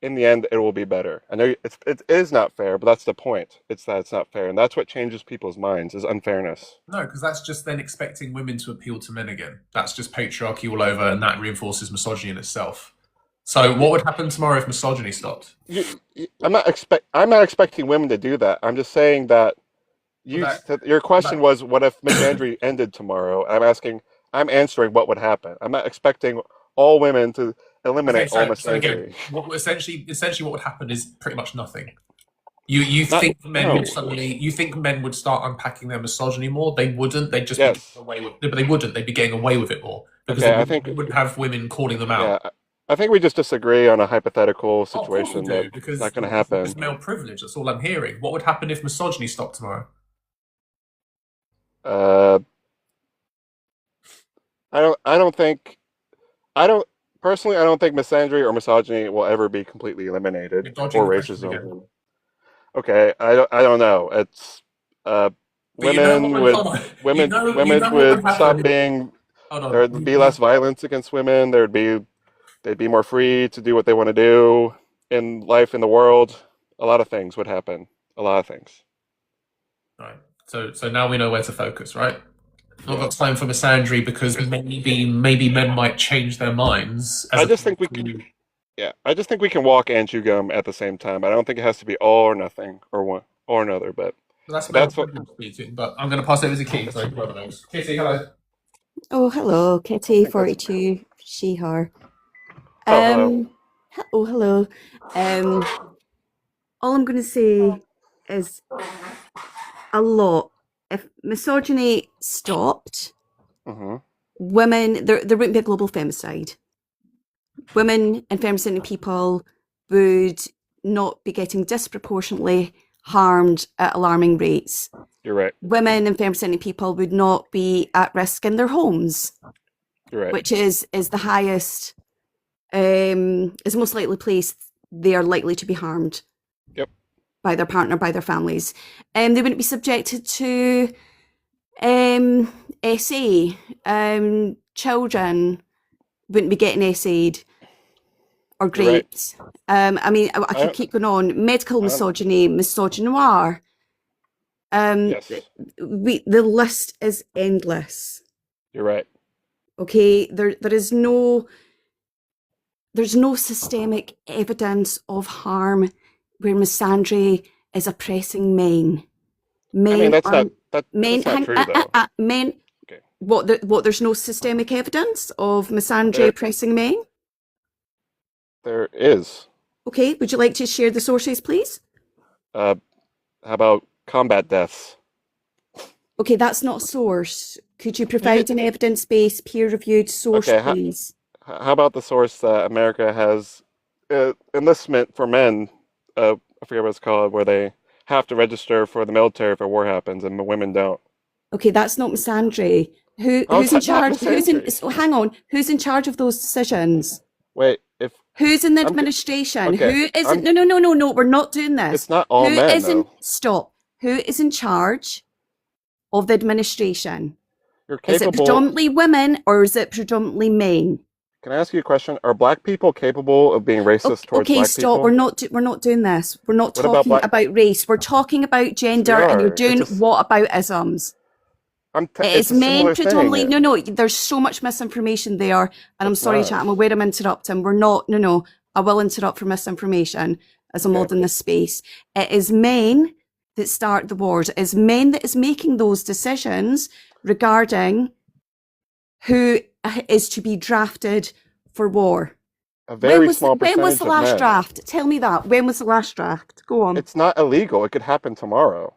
in the end it will be better. I know it is not fair, but that's the point. It's that it's not fair, and that's what changes people's minds is unfairness. no, because that's just then expecting women to appeal to men again. That's just patriarchy all over, and that reinforces misogyny in itself. So, what would happen tomorrow if misogyny stopped? I'm not expecting women to do that. I'm just saying that Well, your question that was what if misandry ended tomorrow? I'm answering what would happen. I'm not expecting all women to okay. eliminate all So again, misandry. what essentially what would happen is pretty much nothing. You Not think men would no. suddenly you think men would start unpacking their misogyny more? They wouldn't. They'd just be getting Yes. away with but they wouldn't. They'd be getting away with it more because Okay, they wouldn't have women calling them yeah, out. I think we just disagree on a hypothetical Oh, of course we situation do, that's not because going to it's just happen. male privilege. That's all I'm hearing. What would happen if misogyny stopped tomorrow? Uh, I don't think I don't personally I don't think misandry or misogyny will ever be completely eliminated You're dodging or the question racism. again. Okay, I don't know. It's uh, But you know what women would would hold on. You women know what would would stop happen. being. Hold There on. would be less violence against women. They'd be more free to do what they want to do in life, in the world. A lot of things would happen. A lot of things. Right. So now we know where to focus, right? Not Yeah. got time for misandry because maybe men might change their minds as I just think opposed we to. Yeah, I just think we can walk and chew gum at the same time. I don't think it has to be all or nothing or one or another. But That's male that's what. privilege speaking, but I'm going to pass over to Kitty. Sorry, whoever knows. Kitty, hello. Oh, hello, I Kitty, think that's. 42, she, her. Oh, hello. Um, oh, hello. All I'm going to say is a lot. If misogyny stopped, Hmm. women, there wouldn't be a global femicide. Women and femme people would not be getting disproportionately harmed at alarming rates. You're right. Women and femme people would not be at risk in their homes, You're right. which is the highest, is the most likely place they are likely to be harmed Yep. by their partner, by their families. They wouldn't be subjected to SA. Children wouldn't be getting SA'd or You're right. raped. I mean, I I could don't. keep going on. Medical I don't. misogyny, misogynoir. Yes. The list is endless. You're right. Okay, there's no systemic evidence of harm where misandry is oppressing men. I mean, Men are men. that's not true though. Men. Okay. What? There's no systemic evidence of misandry There oppressing men. there is. Okay, would you like to share the sources, please? Uh, how about combat deaths? Okay, that's not a source. Could you You provide get an evidence-based, peer-reviewed source, okay. please? How about the source that America has enlistment for men? I forget what it's called, where they have to register for the military if a war happens, and the women don't. Okay, that's not misandry. How is Who's in that not charge? misandry? So hang on. Who's in charge of those decisions? Wait, if Who's in the I'm administration? okay, Who isn't? I'm. No, no, no, no, no. We're not doing It's this. not all Who men isn't? though. Stop. Who is in charge of the administration? You're Is it capable. predominantly women or is it predominantly men? Can I ask you a question? Are black people capable of being racist towards Okay, black stop. people? We're not doing this. We're not What about talking black? about race. We're talking about Yes, we gender, and you're are. doing what about isms? It It's is a men similar predominantly. thing. No, no, there's so much misinformation there. And I'm It's sorry, not. chat. I'm aware I'm interrupting. We're not, no, no. I will interrupt for misinformation as I'm Okay. holding this space. It is men that start the wars. It is men that is making those decisions regarding who is to be drafted for war. A very small When was the percentage of last men. draft? Tell me that. When was the last draft? Go on. It's not illegal. It could happen tomorrow.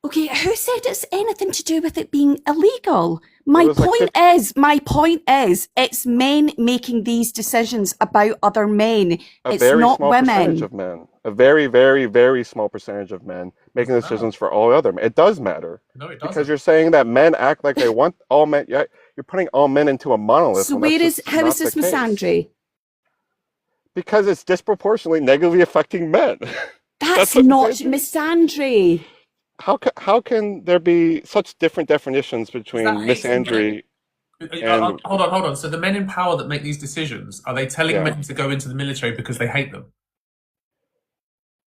Okay, who said it's anything to do with it being illegal? It My was like point 50, is, it's men making these decisions about other men. a It's very not small percentage women. of men. A very, very, very small percentage of men making Doesn't matter. decisions for all other men. It does matter No, it because doesn't. you're saying that men act like they want all men. Yeah, you're putting all men into a monolith So when that's just how is not the this case. misandry? Because it's disproportionately negatively affecting men. That's what not misandry is. misandry. How can there be such different definitions Is between that hating men? misandry and Hold on, hold on. So the men in power that make these decisions, are they telling yeah? men to go into the military because they hate them?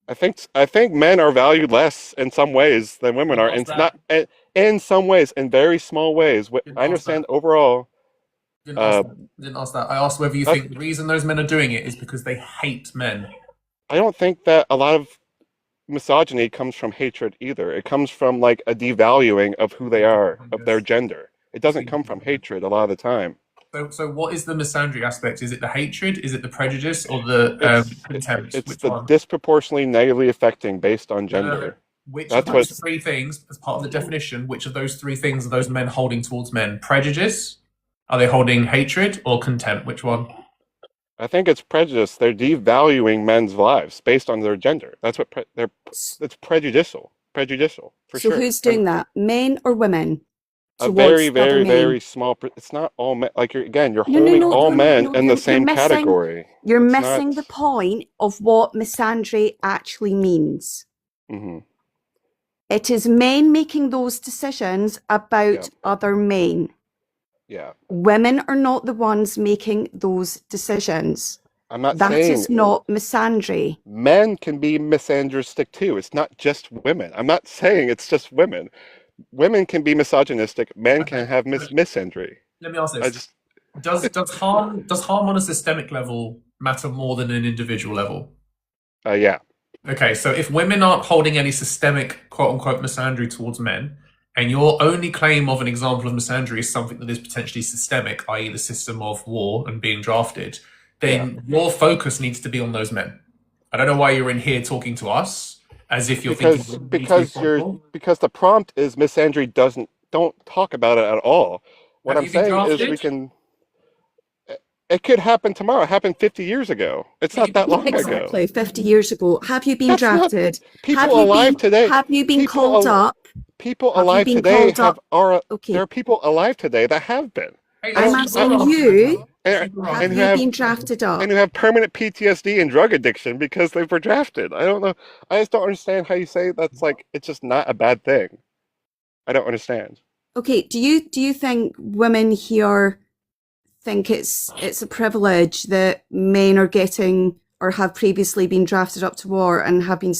I think men are valued less in some ways than women Didn't are. ask And it's that. not in some ways, in very small ways. Didn't I ask that. understand overall. Didn't ask Uh, that. Didn't ask that. I asked whether you that, think the reason those men are doing it is because they hate men. I don't think that a lot of misogyny comes from hatred either. It comes from like a devaluing of who they are, of their gender. It doesn't come from hatred a lot of the time. So what is the misandry aspect? Is it the hatred? Is it the prejudice or the contempt? It's Which the one? disproportionately negatively affecting based on No, no, no. gender. Which of That's those what three things, as part of the definition, which of those three things are those men holding towards men? Prejudice? Are they holding hatred or contempt? Which one? I think it's prejudice. They're devaluing men's lives based on their gender. That's what it's prejudicial. Prejudicial for So sure. who's doing that? Men or women? A very, Towards other very, men? very small. It's not all men. Like you're No, no, holding no, all no, no, men no. in the You're same missing. category. You're It's missing not. the point of what misandry actually means. Mm-hmm. It is men making those decisions about Yeah. other men. Yeah. Women are not the ones making those decisions. I'm not That saying is not misandry. men can be misogynistic too. It's not just women. I'm not saying it's just women. Women can be misogynistic. Men Okay. can have misandry. Let me ask I this: just does harm on a systemic level matter more than an individual level? yeah. Okay, so if women aren't holding any systemic quote unquote misandry towards men, and your only claim of an example of misandry is something that is potentially systemic, i.e., the system of war and being drafted, then your focus needs to be on those men. I don't know why you're in here talking to us as if you're thinking Because women need to be frontal. because the prompt is misandry don't talk about it at all. What Have I'm you been saying is we drafted? can it could happen tomorrow. It happened 50 years ago. It's not that long ago. Exactly. 50 years ago. Have you been That's not drafted? Have people you alive been today. have you been People called up? people Have you alive been today called up? have are there Okay. are people alive today that have been. Hey, I I'm don't I, asking you, and have who you have been drafted and up? who have permanent PTSD and drug addiction because they were drafted. I don't know. I just don't understand how you say that's like it's just not a bad thing. I don't understand. Okay, do you think women here think it's a privilege that men are getting or have previously been drafted up to war and have been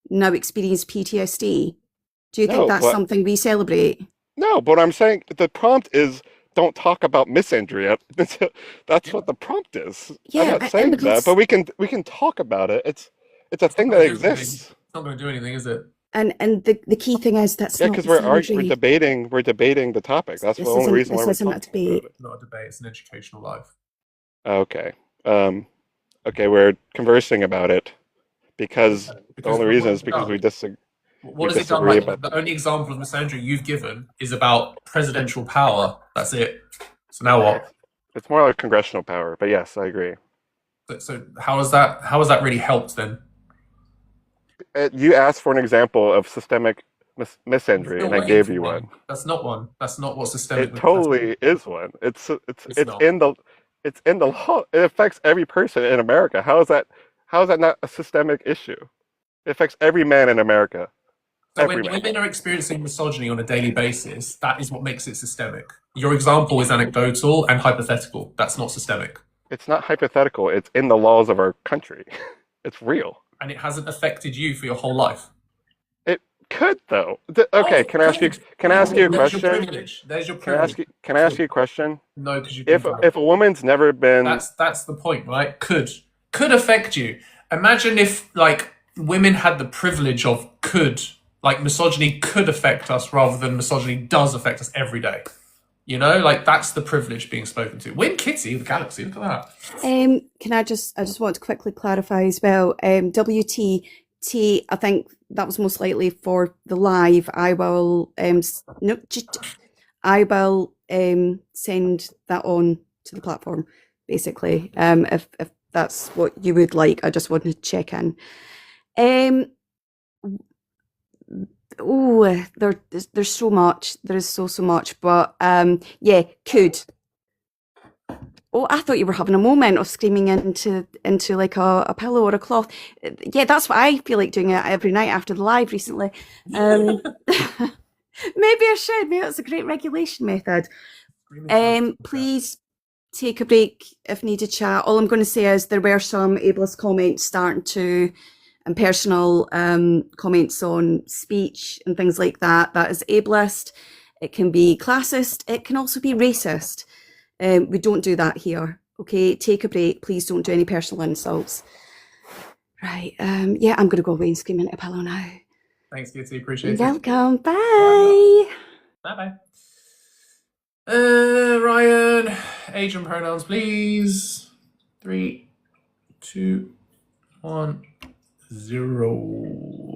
now experienced PTSD? Do you think No, that's but something we celebrate? no, but I'm saying the prompt is don't talk about misandry. That's what the prompt is. I'm Yeah, not and saying that, because but we can talk about it. It's a it's not thing going that to do anything. exists. It's not going to do anything, is it? and the key thing is that's Yeah, not because misandry. we're debating the topic. That's the This only isn't reason why this we're isn't a talking about debate. it. It's not a debate. It's an educational life. Okay. Um, okay, we're conversing about it because the Because only what reason has is it because done? we What has it done? disagree Like about the only example of misandry you've given is about presidential power. That's it. So now what? it's more like congressional power. But yes, I agree. So how has that really helped then? You asked for an example of systemic You're misandry, still and I waiting gave for you one. one. That's not one. That's not what systemic. It totally is one. It's not. It's in the law. It affects every person in America. How is that not a systemic issue? It affects every man in America. So Every when man. women are experiencing misogyny on a daily basis, that is what makes it systemic. Your example is anecdotal and hypothetical. That's not systemic. It's not hypothetical. It's in the laws of our country. It's real. And it hasn't affected you for your whole life. It could though. Okay, Oh, good. can I ask you a There's your question? privilege. There's your Can I ask privilege. you can I ask you a question? No, because you've been If a woman's never been That's the point, right? Could affect you. Imagine if like women had the privilege of could, like misogyny could affect us rather than misogyny does affect us every day. You know, like that's the privilege being spoken to. Win Kitty, the galaxy. Look at that. Can I just want to quickly clarify as well. WTT, I think that was most likely for the live. I will no, I will send that on to the platform, basically. If that's what you would like, I just wanted to check in. Oh, there's so much. There is so much, but yeah, could. Oh, I thought you were having a moment of screaming into like a pillow or a cloth. Yeah, that's what I feel like doing it every night after the live recently. Maybe I should. Maybe it's a great regulation method. Please take a break if needed, chat. All I'm going to say is there were some ableist comments starting to, and personal comments on speech and things like that. That is ableist. It can be classist. It can also be racist. We don't do that here. Okay, take a break. Please don't do any personal insults. Right. Yeah, I'm going to go away and scream into a pillow now. Thanks, Kitty. You're Appreciate it. welcome. Bye. Bye bye. Ryan, age and pronouns, please. 3, 2, 1, 0.